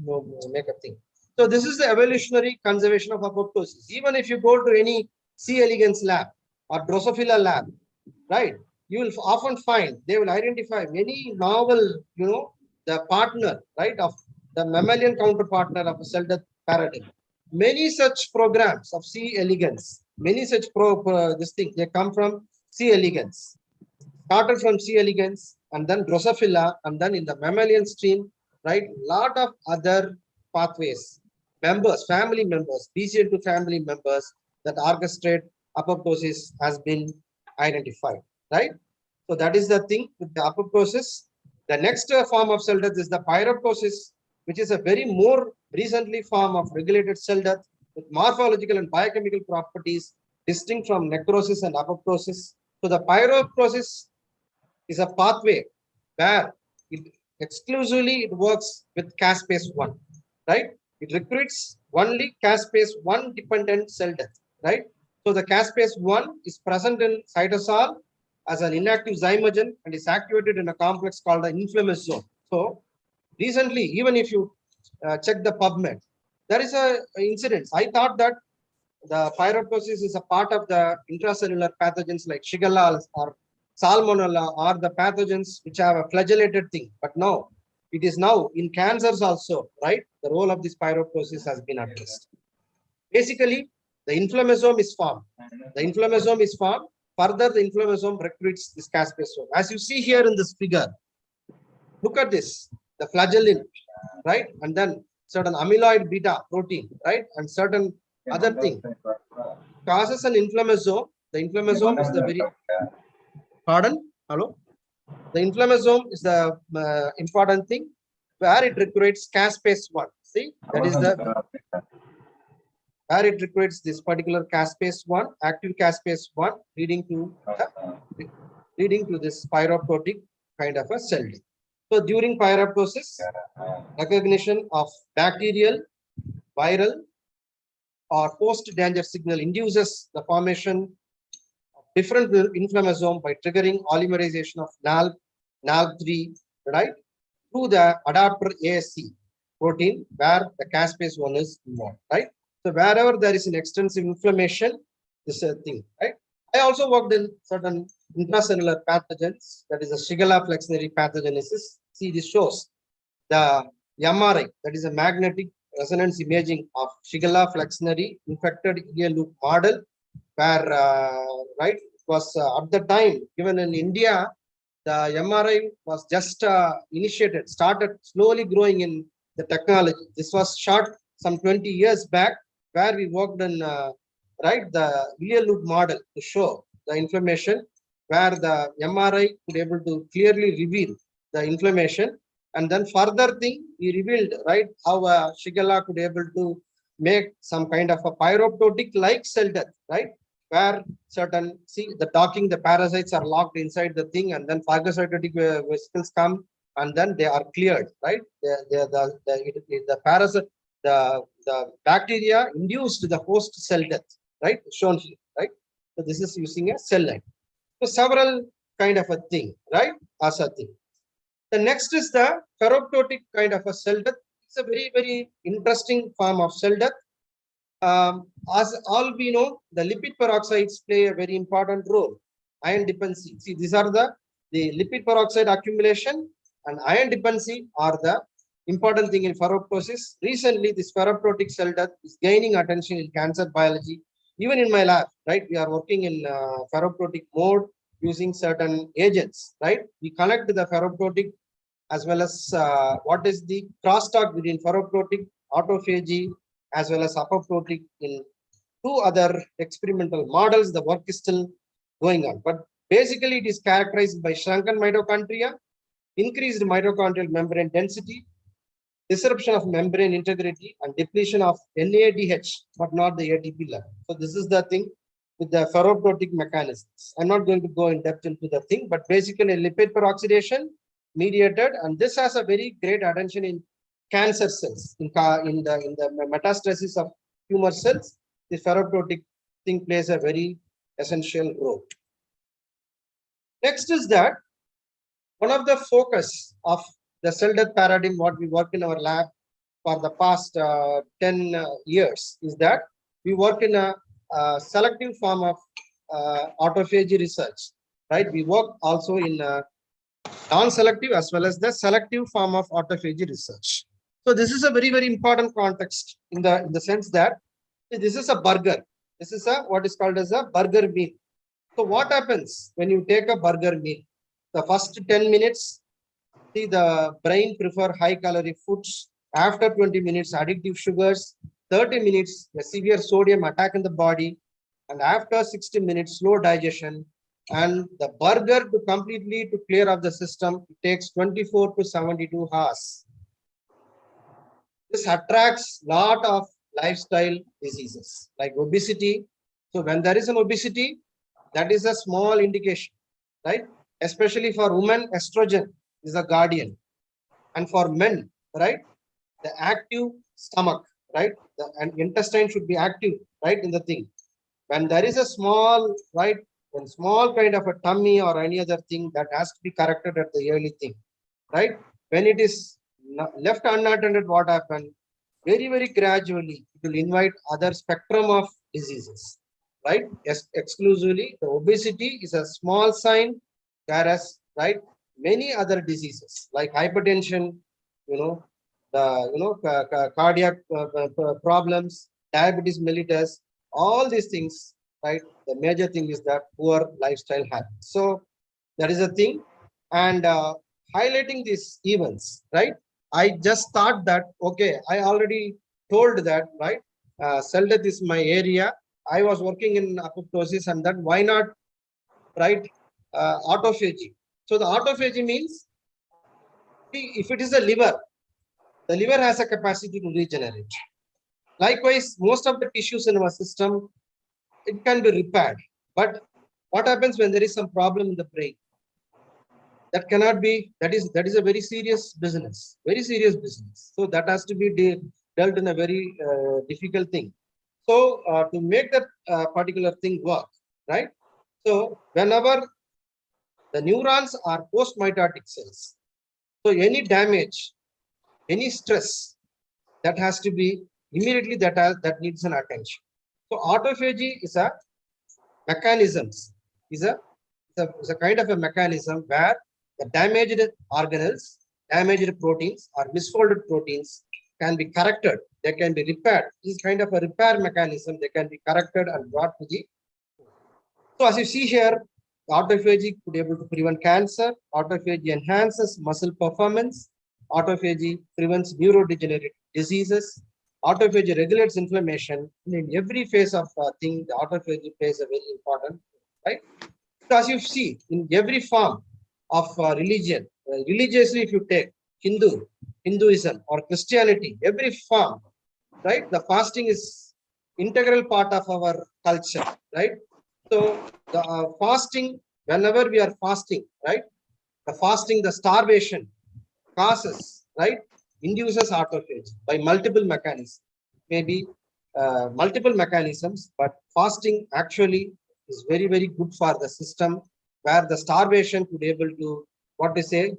Speaker 2: make a thing. So this is the evolutionary conservation of apoptosis. Even if you go to any C. elegans lab or Drosophila lab, right, you will often find they will identify many novel, the partner, right, of the mammalian counterpartner of a cell death paradigm. Many such programs of C. elegans, many such this thing, they come from C. elegans, started from C. elegans and then Drosophila, and then in the mammalian stream, right, lot of other pathways, members, family members, BCL2 family members that orchestrate apoptosis has been identified, right? So that is the thing with the apoptosis. The next form of cell death is the pyroptosis, which is a very more recently form of regulated cell death with morphological and biochemical properties distinct from necrosis and apoptosis. So the pyroptosis is a pathway where it exclusively it works with caspase 1, right? It recruits only caspase 1 dependent cell death, right? So the caspase 1 is present in cytosol as an inactive zymogen and is activated in a complex called the inflammasome. So recently, even if you check the PubMed, there is a incident. I thought that the pyroptosis is a part of the intracellular pathogens like Shigella or Salmonella or the pathogens which have a flagellated thing. But no, it is now in cancers also, right? The role of this pyroptosis has been addressed. Basically, the inflammasome is formed. The inflammasome is formed. Further, the inflammasome recruits this caspase. As you see here in this figure, look at this, the flagellin, right? And then certain amyloid beta protein, right? And certain other thing causes an inflammasome. The inflammasome is the very, pardon, hello? The inflammasome is the important thing where it recruits caspase 1. See, that is the where it recruits this particular caspase 1, active caspase 1, leading to this pyroptotic kind of a cell death. So during pyroptosis, recognition of bacterial, viral, or post-danger signal induces the formation of different inflammasome by triggering polymerization of NALB3, right, through the adapter ASC protein where the caspase 1 is involved, right? So wherever there is an extensive inflammation, this is a thing, right? I also worked in certain intracellular pathogens, that is a Shigella flexneri pathogenesis. See, this shows the MRI, that is a magnetic resonance imaging of Shigella flexneri infected ear loop model, where right, it was at the time given in India, the MRI was just started slowly growing in the technology. This was shot some 20 years back, where we worked on right, the ear loop model to show the inflammation, where the MRI could able to clearly reveal the inflammation. And then further thing, we revealed, right, how Shigella could able to make some kind of a pyroptotic like cell death, right, where certain, see the docking, the parasites are locked inside the thing, and then phagocytotic vesicles come, and then they are cleared, right? The parasite, the bacteria induced the host cell death, right, shown here, right? So this is using a cell line. So several kind of a thing, right, as a thing. The next is the ferroptotic kind of a cell death. It's a very, very interesting form of cell death. As all we know, the lipid peroxides play a very important role. Iron dependency. See, these are the lipid peroxide accumulation and iron dependency are the important thing in ferroptosis. Recently, this ferroptotic cell death is gaining attention in cancer biology. Even in my lab, right, we are working in ferroptotic mode using certain agents, right? We connect the ferroptotic as well as what is the crosstalk between ferroptotic, autophagy, as well as apoptotic in two other experimental models. The work is still going on, but basically it is characterized by shrunken mitochondria, increased mitochondrial membrane density, disruption of membrane integrity, and depletion of NADH, but not the ATP level. So this is the thing with the ferroptotic mechanisms. I'm not going to go in depth into the thing, but basically lipid peroxidation mediated, and this has a very great attention in cancer cells, in the metastasis of tumor cells. The ferroptotic thing plays a very essential role. Next is that one of the focus of the cell death paradigm, what we work in our lab for the past 10 years is that we work in a selective form of autophagy research, right? We work also in non-selective as well as the selective form of autophagy research. So this is a very, very important context in the sense that this is a burger. This is a what is called as a burger meal. So what happens when you take a burger meal? The first 10 minutes, see the brain prefer high calorie foods. After 20 minutes, addictive sugars. 30 minutes, a severe sodium attack in the body. And after 60 minutes, slow digestion. And the burger to completely to clear of the system, it takes 24 to 72 hours. This attracts lot of lifestyle diseases like obesity. So when there is an obesity, that is a small indication, right? Especially for women, estrogen is a guardian. And for men, right, the active stomach, right, and intestine should be active, right, in the thing. When there is a small, right, when small kind of a tummy or any other thing, that has to be corrected at the early thing, right? When it is left unattended, what happened? Very, very gradually, it will invite other spectrum of diseases, right? Yes, exclusively, the obesity is a small sign, whereas, right, many other diseases like hypertension, cardiac problems, diabetes mellitus, all these things, right? The major thing is that poor lifestyle habits. So that is a thing. And highlighting these events, right? I just thought that, okay, I already told that, right? Cell death is my area. I was working in apoptosis, and that why not, right? Autophagy. So the autophagy means, if it is the liver has a capacity to regenerate. Likewise, most of the tissues in our system, it can be repaired. But what happens when there is some problem in the brain? That cannot be, that is a very serious business, So that has to be dealt in a very difficult thing. So to make that particular thing work, right? So whenever the neurons are post-mitotic cells, so any damage, any stress, that has to be immediately that needs an attention. So autophagy is a mechanisms, is a kind of a mechanism where the damaged organelles, damaged proteins or misfolded proteins can be corrected. They can be repaired. This is kind of a repair mechanism. They can be corrected and brought to the. So as you see here, autophagy could be able to prevent cancer. Autophagy enhances muscle performance. Autophagy prevents neurodegenerative diseases. Autophagy regulates inflammation. In every phase of thing, the autophagy plays a very important, right? So as you see, in every form of religion, religiously, if you take Hinduism or Christianity, every form, right? The fasting is integral part of our culture, right? So the fasting, whenever we are fasting, right? The fasting, the starvation causes, right? Induces autophagy by multiple mechanisms, maybe multiple mechanisms, but fasting actually is very, very good for the system, where the starvation could be able to, what to say,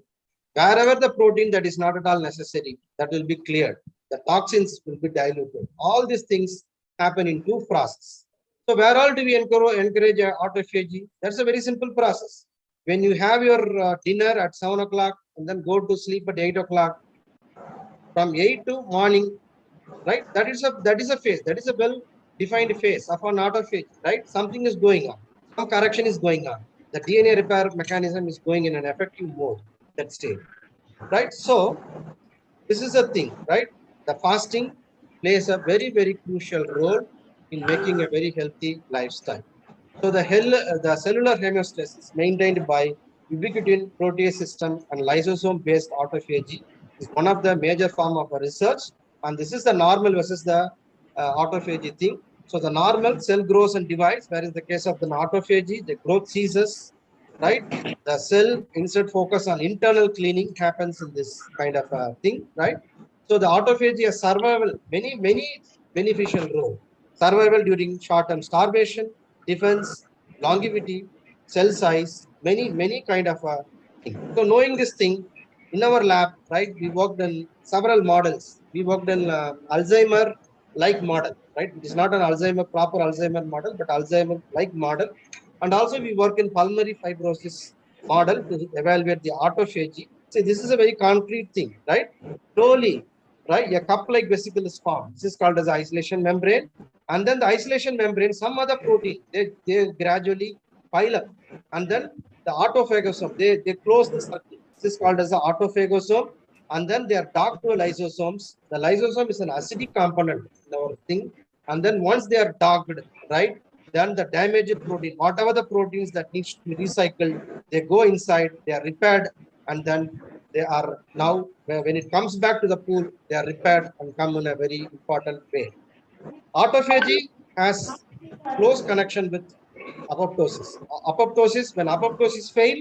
Speaker 2: wherever the protein that is not at all necessary, that will be cleared. The toxins will be diluted. All these things happen in two processes. So where all do we encourage autophagy? That's a very simple process. When you have your dinner at 7 o'clock and then go to sleep at 8 o'clock, from 8 to morning, right? That is a phase. That is a well-defined phase of an autophagy, right? Something is going on. Some correction is going on. The DNA repair mechanism is going in an effective mode, that state, right? So this is the thing, right? The fasting plays a very, very crucial role in making a very healthy lifestyle. So the cellular homeostasis is maintained by ubiquitin protease system and lysosome-based autophagy is one of the major form of research. And this is the normal versus the autophagy thing. So the normal cell grows and divides, whereas the case of the autophagy, the growth ceases, right? The cell instead focus on internal cleaning happens in this kind of thing, right? So the autophagy has survival, many beneficial role. Survival during short-term starvation, defense, longevity, cell size, many kind of thing. So knowing this thing, in our lab, right, we worked in several models. We worked in Alzheimer-like model, right? It is not an proper Alzheimer model, but Alzheimer-like model. And also we work in pulmonary fibrosis model to evaluate the autophagy. See, this is a very concrete thing, right? Slowly, right, a cup-like vesicle is formed. This is called as isolation membrane. And then the isolation membrane, some other protein, they gradually pile up. And then the autophagosome, they close the circle. This is called as the autophagosome. And then they are docked to lysosomes. The lysosome is an acidic component in our thing. And then once they are docked, right, then the damaged protein, whatever the proteins that needs to be recycled, they go inside, they are repaired, and then they are now, when it comes back to the pool, they are repaired and come in a very important way. Autophagy has close connection with apoptosis. Apoptosis, when apoptosis fail,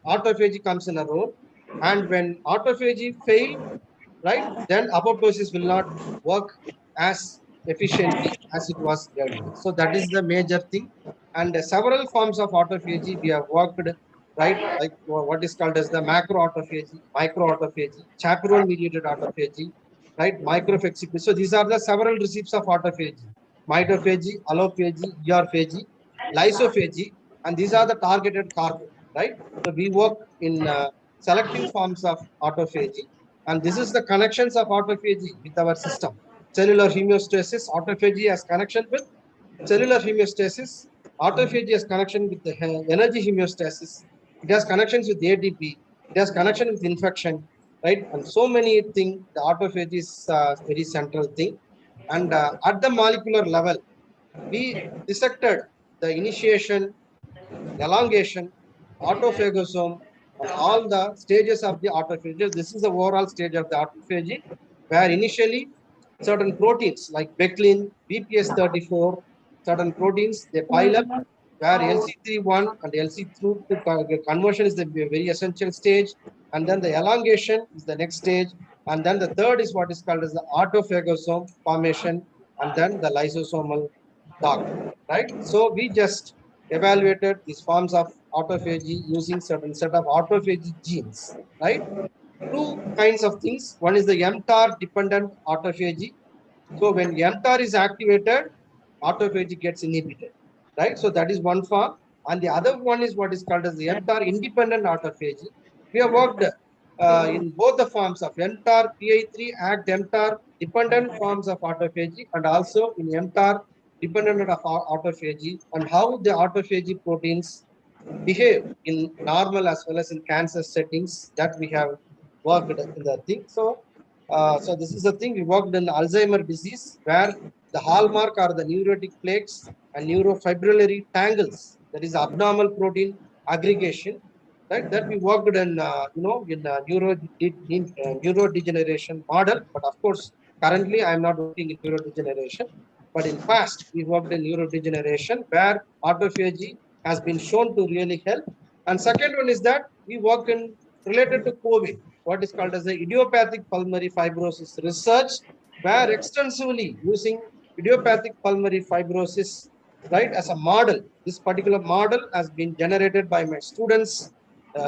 Speaker 2: autophagy comes in a role. And when autophagy fail, right, then apoptosis will not work as efficiently as it was earlier. So that is the major thing. And several forms of autophagy we have worked, right, like what is called as the macroautophagy, microautophagy, chaperone mediated autophagy, right, microphagy. So these are the several recipes of autophagy: mitophagy, allophagy, eophagy, lysophagy, and these are the targeted cargo, right? So we work in selective forms of autophagy, and this is the connections of autophagy with our system. Cellular homeostasis, autophagy has connection with cellular homeostasis. Autophagy has connection with the energy homeostasis. It has connections with ATP. It has connection with infection, right? And so many things. The autophagy is very central thing. And at the molecular level, we dissected the initiation, elongation, autophagosome, and all the stages of the autophagy. This is the overall stage of the autophagy, where initially certain proteins like beclin, BPS34, certain proteins, they pile up, where LC31 and LC2 conversion is the very essential stage. And then the elongation is the next stage. And then the third is what is called as the autophagosome formation, and then the lysosomal dock, right? So we just evaluated these forms of autophagy using certain set of autophagy genes, right? Two kinds of things. One is the mTOR dependent autophagy. So when mTOR is activated, autophagy gets inhibited, right? So that is one form. And the other one is what is called as the mTOR independent autophagy. We have worked in both the forms of mTOR, PI3, ACT, mTOR dependent forms of autophagy, and also in mTOR dependent of autophagy, and how the autophagy proteins behave in normal as well as in cancer settings that we have worked in the thing. So this is the thing we worked in Alzheimer disease, where the hallmark are the neurotic plaques and neurofibrillary tangles. That is abnormal protein aggregation, right? That we worked in, neurodegeneration model. But of course, currently I am not working in neurodegeneration. But in past, we worked in neurodegeneration, where autophagy has been shown to really help. And second one is that we work in related to COVID, what is called as the idiopathic pulmonary fibrosis research, where extensively using idiopathic pulmonary fibrosis, right, as a model. This particular model has been generated by my students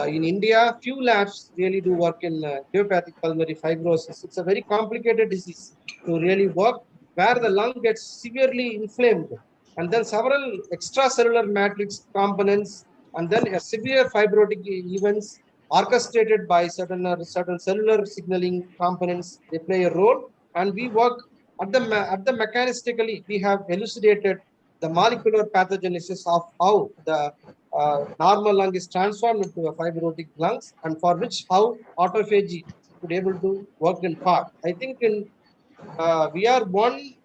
Speaker 2: in India. Few labs really do work in idiopathic pulmonary fibrosis. It's a very complicated disease to really work, where the lung gets severely inflamed, and then several extracellular matrix components, and then a severe fibrotic events orchestrated by certain cellular signaling components. They play a role, and we work at the mechanistically. We have elucidated the molecular pathogenesis of how the normal lung is transformed into a fibrotic lungs, and for which how autophagy could able to work in part. I think in we are one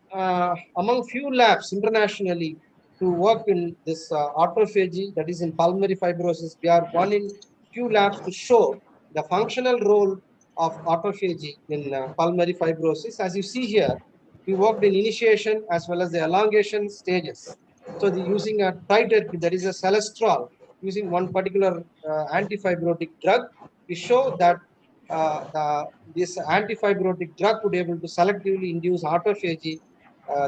Speaker 2: among few labs internationally to work in this autophagy, that is in pulmonary fibrosis. We are one in few labs to show the functional role of autophagy in pulmonary fibrosis. As you see here, we worked in initiation as well as the elongation stages. So the using a titratable, that is a celestrol, using one particular antifibrotic drug, we show that this antifibrotic drug could be able to selectively induce autophagy.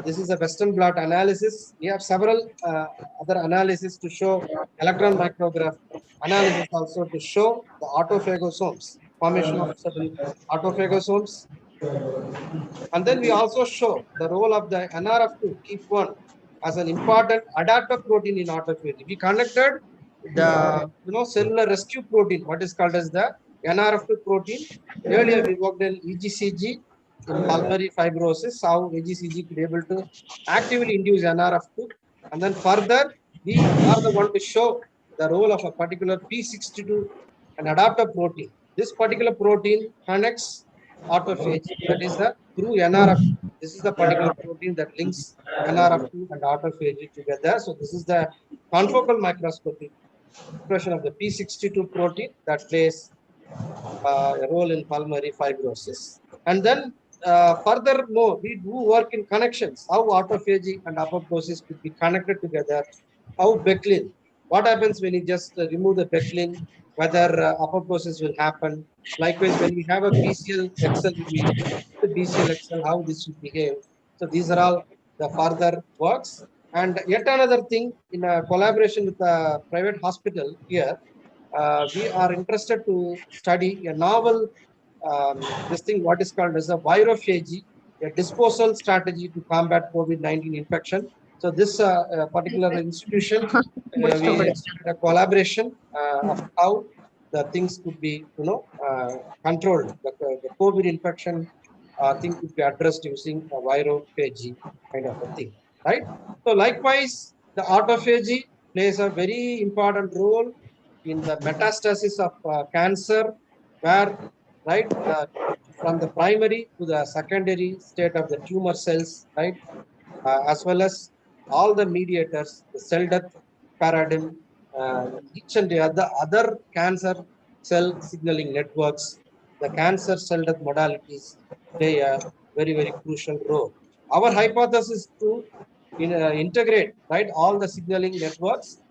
Speaker 2: This is a Western blot analysis. We have several other analyses to show electron micrograph analysis also to show the autophagosomes. formation of certain autophagosomes. And then we also show the role of the NRF2 TIP1 as an important adaptive protein in autophagy. We connected the cellular rescue protein, what is called as the NRF2 protein. Earlier we worked in EGCG in pulmonary fibrosis, how EGCG could be able to actively induce NRF2. And then further, we are the one to show the role of a particular P62, an adaptive protein. This particular protein connects autophagy, that is the through NRF. This is the particular protein that links NRF2 and autophagy together. So this is the confocal microscopic expression of the P62 protein that plays a role in pulmonary fibrosis. And then furthermore, we do work in connections, how autophagy and apoptosis could be connected together, how Becklin, what happens when you just remove the Becklin, whether apoptosis will happen. Likewise, when we have a BCL-XL, we the BCL-XL, how this should behave. So these are all the further works. And yet another thing, in a collaboration with a private hospital here, we are interested to study a novel, this thing, what is called as a virophagy, a disposal strategy to combat COVID-19 infection. So this particular institution, we started a collaboration of how the things could be, controlled. The COVID infection thing could be addressed using a virophagy kind of a thing, right? So likewise, the autophagy plays a very important role in the metastasis of cancer, where right from the primary to the secondary state of the tumor cells, right, as well as all the mediators, the cell death paradigm, each and the other cancer cell signaling networks, the cancer cell death modalities play a very, very crucial role. Our hypothesis to integrate, right, all the signaling networks,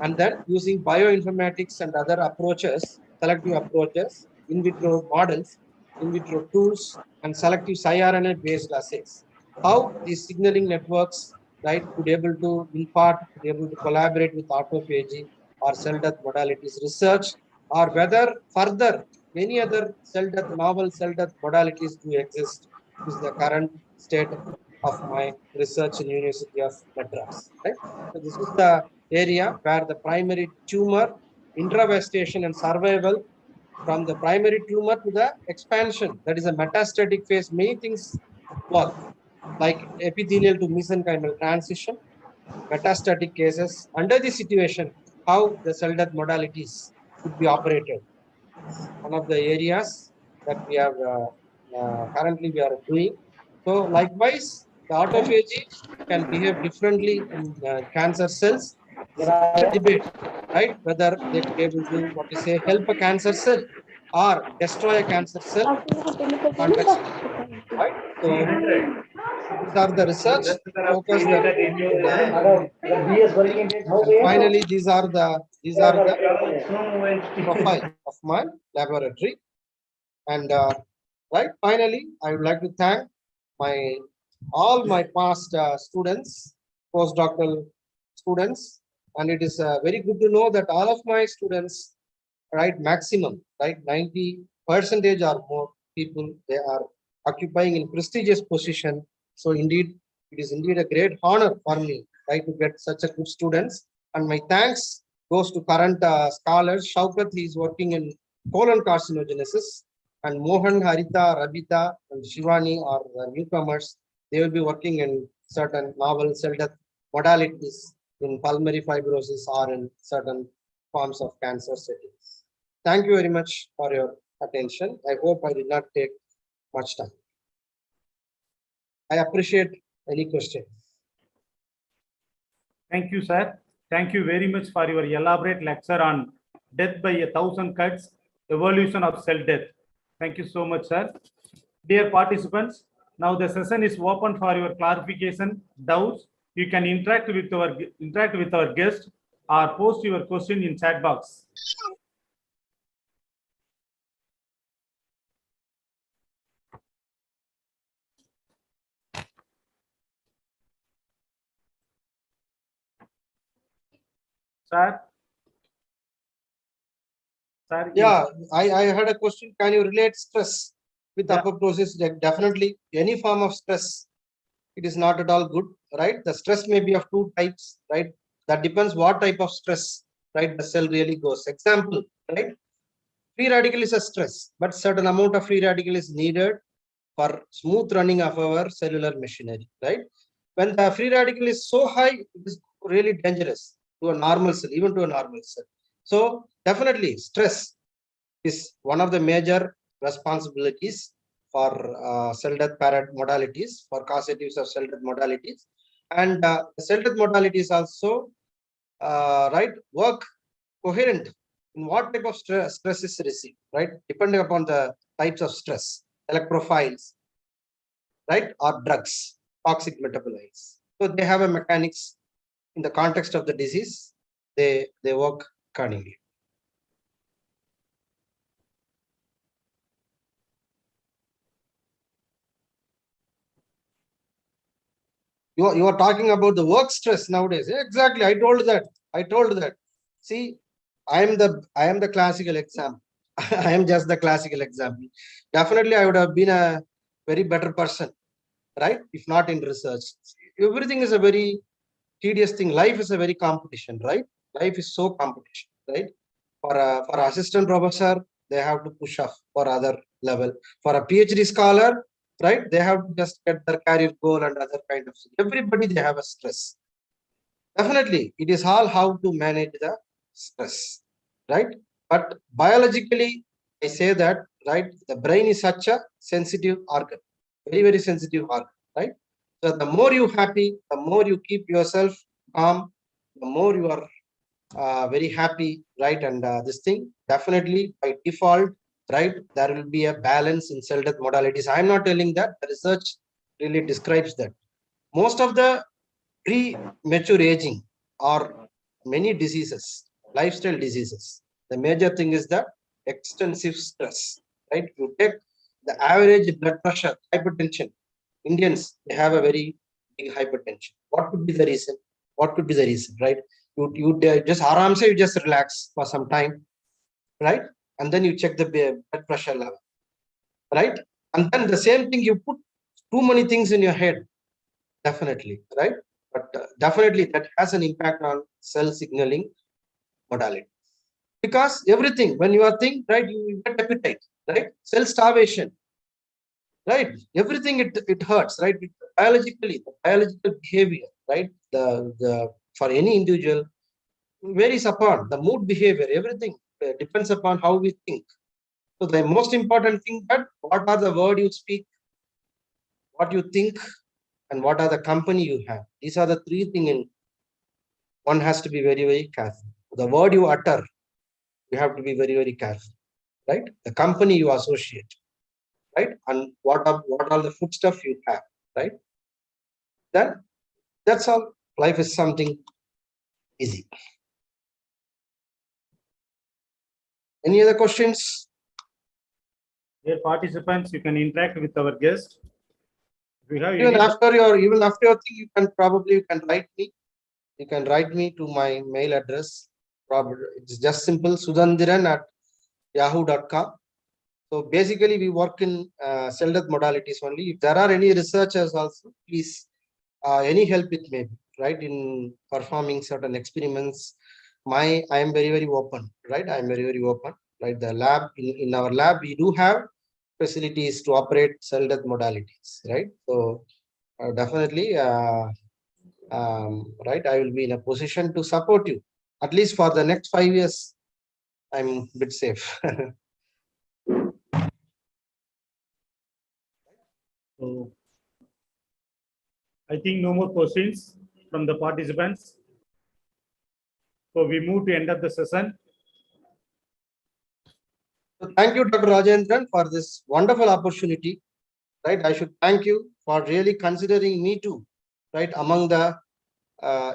Speaker 2: and then using bioinformatics and other approaches, selective approaches, in vitro models, in vitro tools, and selective siRNA based assays. How these signaling networks, right, could able to impart, could able to collaborate with autophagy or cell death modalities research, or whether further any other cell death, novel cell death modalities do exist, is the current state of my research in University of Madras. Right? So this is the area where the primary tumor intravastation and survival from the primary tumor to the expansion, that is a metastatic phase. Many things work, like epithelial to mesenchymal transition, metastatic cases. Under the situation, how the cell death modalities could be operated. One of the areas that we have currently we are doing. So likewise, the autophagy can behave differently in cancer cells. This is a debate, right? Whether they could be able to, what you say, help a cancer cell or destroy a cancer cell context, right? So these are the research focus that we are doing in and finally these are the profile of my laboratory. And right, finally, I would like to thank my all my past students, postdoctoral students, and it is very good to know that all of my students, right, maximum, right, 90% or more people, they are occupying in prestigious position. So indeed, it is indeed a great honor for me, right, to get such a good students. And my thanks goes to current scholars. Shaukat, he is working in colon carcinogenesis, and Mohan, Harita, Rabita, and Shivani are newcomers. They will be working in certain novel cell death modalities in pulmonary fibrosis or in certain forms of cancer settings. Thank you very much for your attention. I hope I did not take much time. I appreciate any questions.
Speaker 1: Thank you, sir. Thank you very much for your elaborate lecture on death by 1,000 cuts, evolution of cell death. Thank you so much, sir. Dear participants, now the session is open for your clarification, doubts. You can interact with our guest or post your question in chat box. Sir, Sir,
Speaker 2: Yeah, I had a question. Can you relate stress with
Speaker 1: Yeah.
Speaker 2: apoptosis? Definitely, any form of stress, it is not at all good, right? The stress may be of two types, right? That depends what type of stress, right? The cell really goes. Example, right? Free radical is a stress, but certain amount of free radical is needed for smooth running of our cellular machinery, right? When the free radical is so high, it is really dangerous to a normal cell, even to a normal cell. So definitely stress is one of the major responsibilities for cell death modalities, for causatives of cell death modalities. And cell death modalities also, right, work coherent in what type of stress is received, right, depending upon the types of stress, electrophiles, right, or drugs, toxic metabolites. So they have a mechanics in the context of the disease, they work accordingly. You are talking about the work stress nowadays. Exactly. I told that. See, I am the classical example. I am just the classical example. Definitely, I would have been a very better person, right? If not in research. Everything is a very tedious thing. Life is a very competition, right? Life is so competition, right? For assistant professor, they have to push off for other level. For a PhD scholar, right? They have to just get their career goal and other kind of thing. Everybody they have a stress. Definitely, it is all how to manage the stress, right? But biologically, I say that, right? The brain is such a sensitive organ, very, very sensitive organ, right? So the more you happy, the more you keep yourself calm, the more you are very happy, right? And this thing, definitely by default, right, there will be a balance in cell death modalities. I'm not telling that, the research really describes that. Most of the premature aging or many diseases, lifestyle diseases, the major thing is the extensive stress, right? You take the average blood pressure, hypertension. Indians, they have a very big hypertension. What could be the reason? What could be the reason, right? You just aram say, you just relax for some time, right? And then you check the blood pressure level, right? And then the same thing, you put too many things in your head, definitely, right? But definitely that has an impact on cell signaling modality. Because everything, when you are thinking, right, you get appetite, right? Cell starvation, right? Everything it hurts, right? Biologically, the biological behavior, right? The for any individual varies upon the mood behavior, everything depends upon how we think. So the most important thing that what are the word you speak, what you think, and what are the company you have. These are the three things in one has to be very, very careful. The word you utter, you have to be very, very careful, right? The company you associate, right? And what are the foodstuff you have, right? Then that's all. Life is something easy. Any other questions?
Speaker 1: Dear participants, you can interact with our guest. If you have
Speaker 2: Even
Speaker 1: any,
Speaker 2: after your thing, you can write me. You can write me to my mail address. Probably it's just simple sudhandiran@yahoo.com. So basically, we work in cell death modalities only. If there are any researchers also, please, any help with me, right, in performing certain experiments. I am very, very open, right? I am very, very open, right? The lab, in our lab, we do have facilities to operate cell death modalities, right? So definitely, right, I will be in a position to support you. At least for the next 5 years, I'm a bit safe.
Speaker 1: so I think no more questions from the participants. So we move to end of the session.
Speaker 2: So thank you, Dr. Rajendran, for this wonderful opportunity. Right, I should thank you for really considering me too, right, among the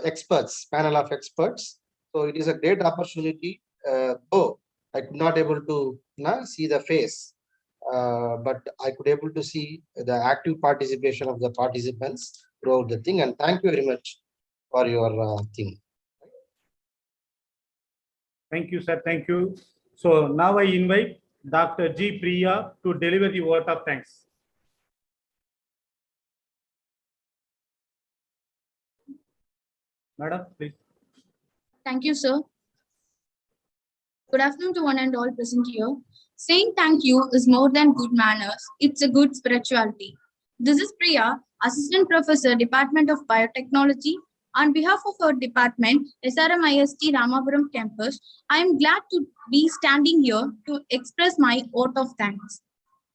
Speaker 2: experts, panel of experts. So it is a great opportunity. Though I could not able to see the face, but I could able to see the active participation of the participants throughout the thing. And thank you very much for your thing.
Speaker 1: Thank you, sir. Thank you. So now I invite Dr. G. Priya to deliver the word of thanks. Madam, please.
Speaker 3: Thank you, sir. Good afternoon to one and all present here. Saying thank you is more than good manners. It's a good spirituality. This is Priya, Assistant Professor, Department of Biotechnology. On behalf of our department, SRMIST Ramapuram campus, I am glad to be standing here to express my vote of thanks.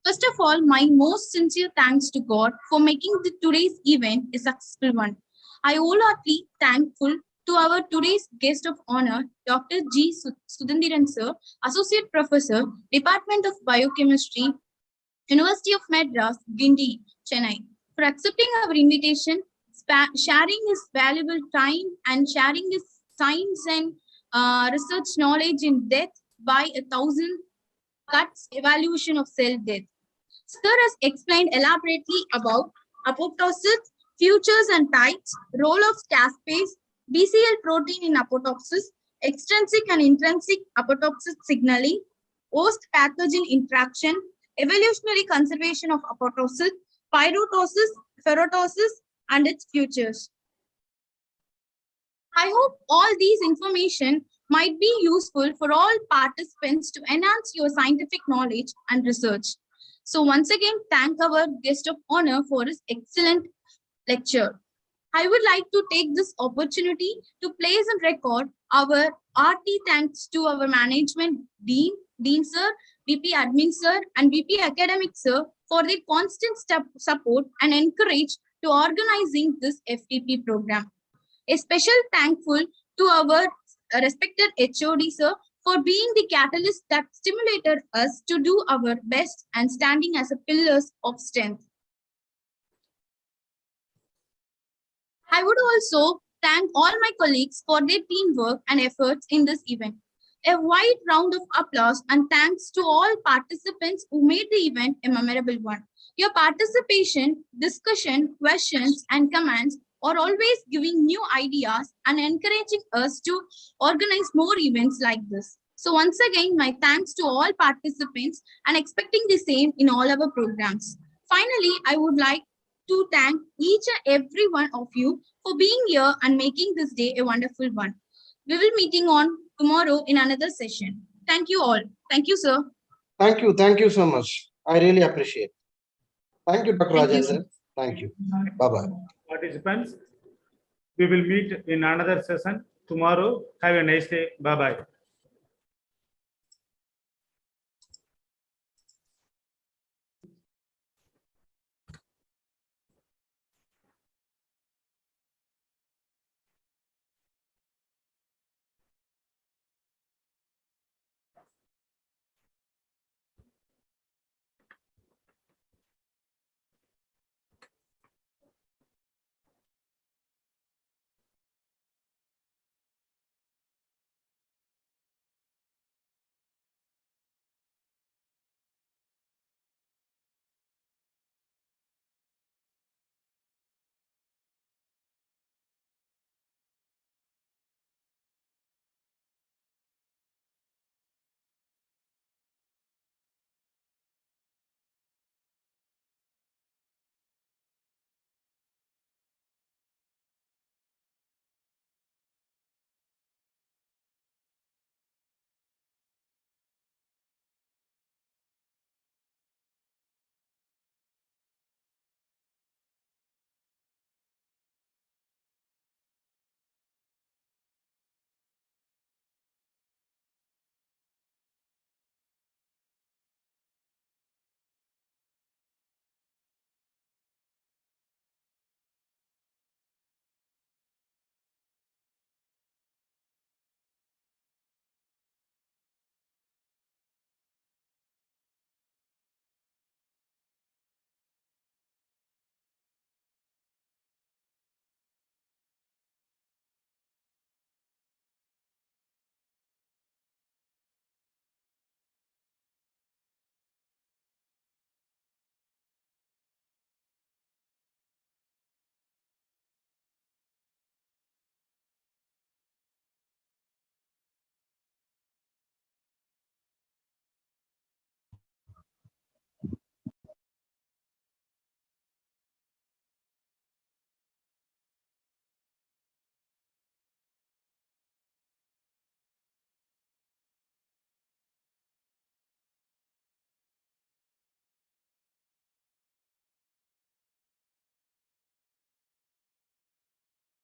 Speaker 3: First of all, my most sincere thanks to God for making today's event a successful one. I wholeheartedly thankful to our today's guest of honor, Dr. G. Sudhandiran Sir, Associate Professor, Department of Biochemistry, University of Madras, Guindy, Chennai, for accepting our invitation, sharing his valuable time and sharing his science and research knowledge in depth by 1,000 cuts evaluation of cell death. Sir has explained elaborately about apoptosis, features and types, role of caspase, BCL protein in apoptosis, extrinsic and intrinsic apoptosis signaling, host pathogen interaction, evolutionary conservation of apoptosis, pyrotosis, ferrotosis, and its features. I hope all these information might be useful for all participants to enhance your scientific knowledge and research. So once again, thank our guest of honor for his excellent lecture. I would like to take this opportunity to place and record our RT thanks to our management Dean Sir, VP Admin Sir, and VP Academic Sir for their constant support and encourage to organizing this FTP program. A special thankful to our respected HOD Sir for being the catalyst that stimulated us to do our best and standing as a pillars of strength. I would also thank all my colleagues for their teamwork and efforts in this event. A wide round of applause and thanks to all participants who made the event a memorable one. Your participation, discussion, questions, and comments are always giving new ideas and encouraging us to organize more events like this. So once again, my thanks to all participants and expecting the same in all our programs. Finally, I would like to thank each and every one of you for being here and making this day a wonderful one. We will meeting on tomorrow in another session. Thank you all. Thank you, sir.
Speaker 2: Thank you. Thank you so much. I really appreciate. Thank you, Dr.
Speaker 3: Thank you,
Speaker 2: Rajendran. Thank you. Bye-bye.
Speaker 1: Participants, we will meet in another session tomorrow. Have a nice day. Bye-bye.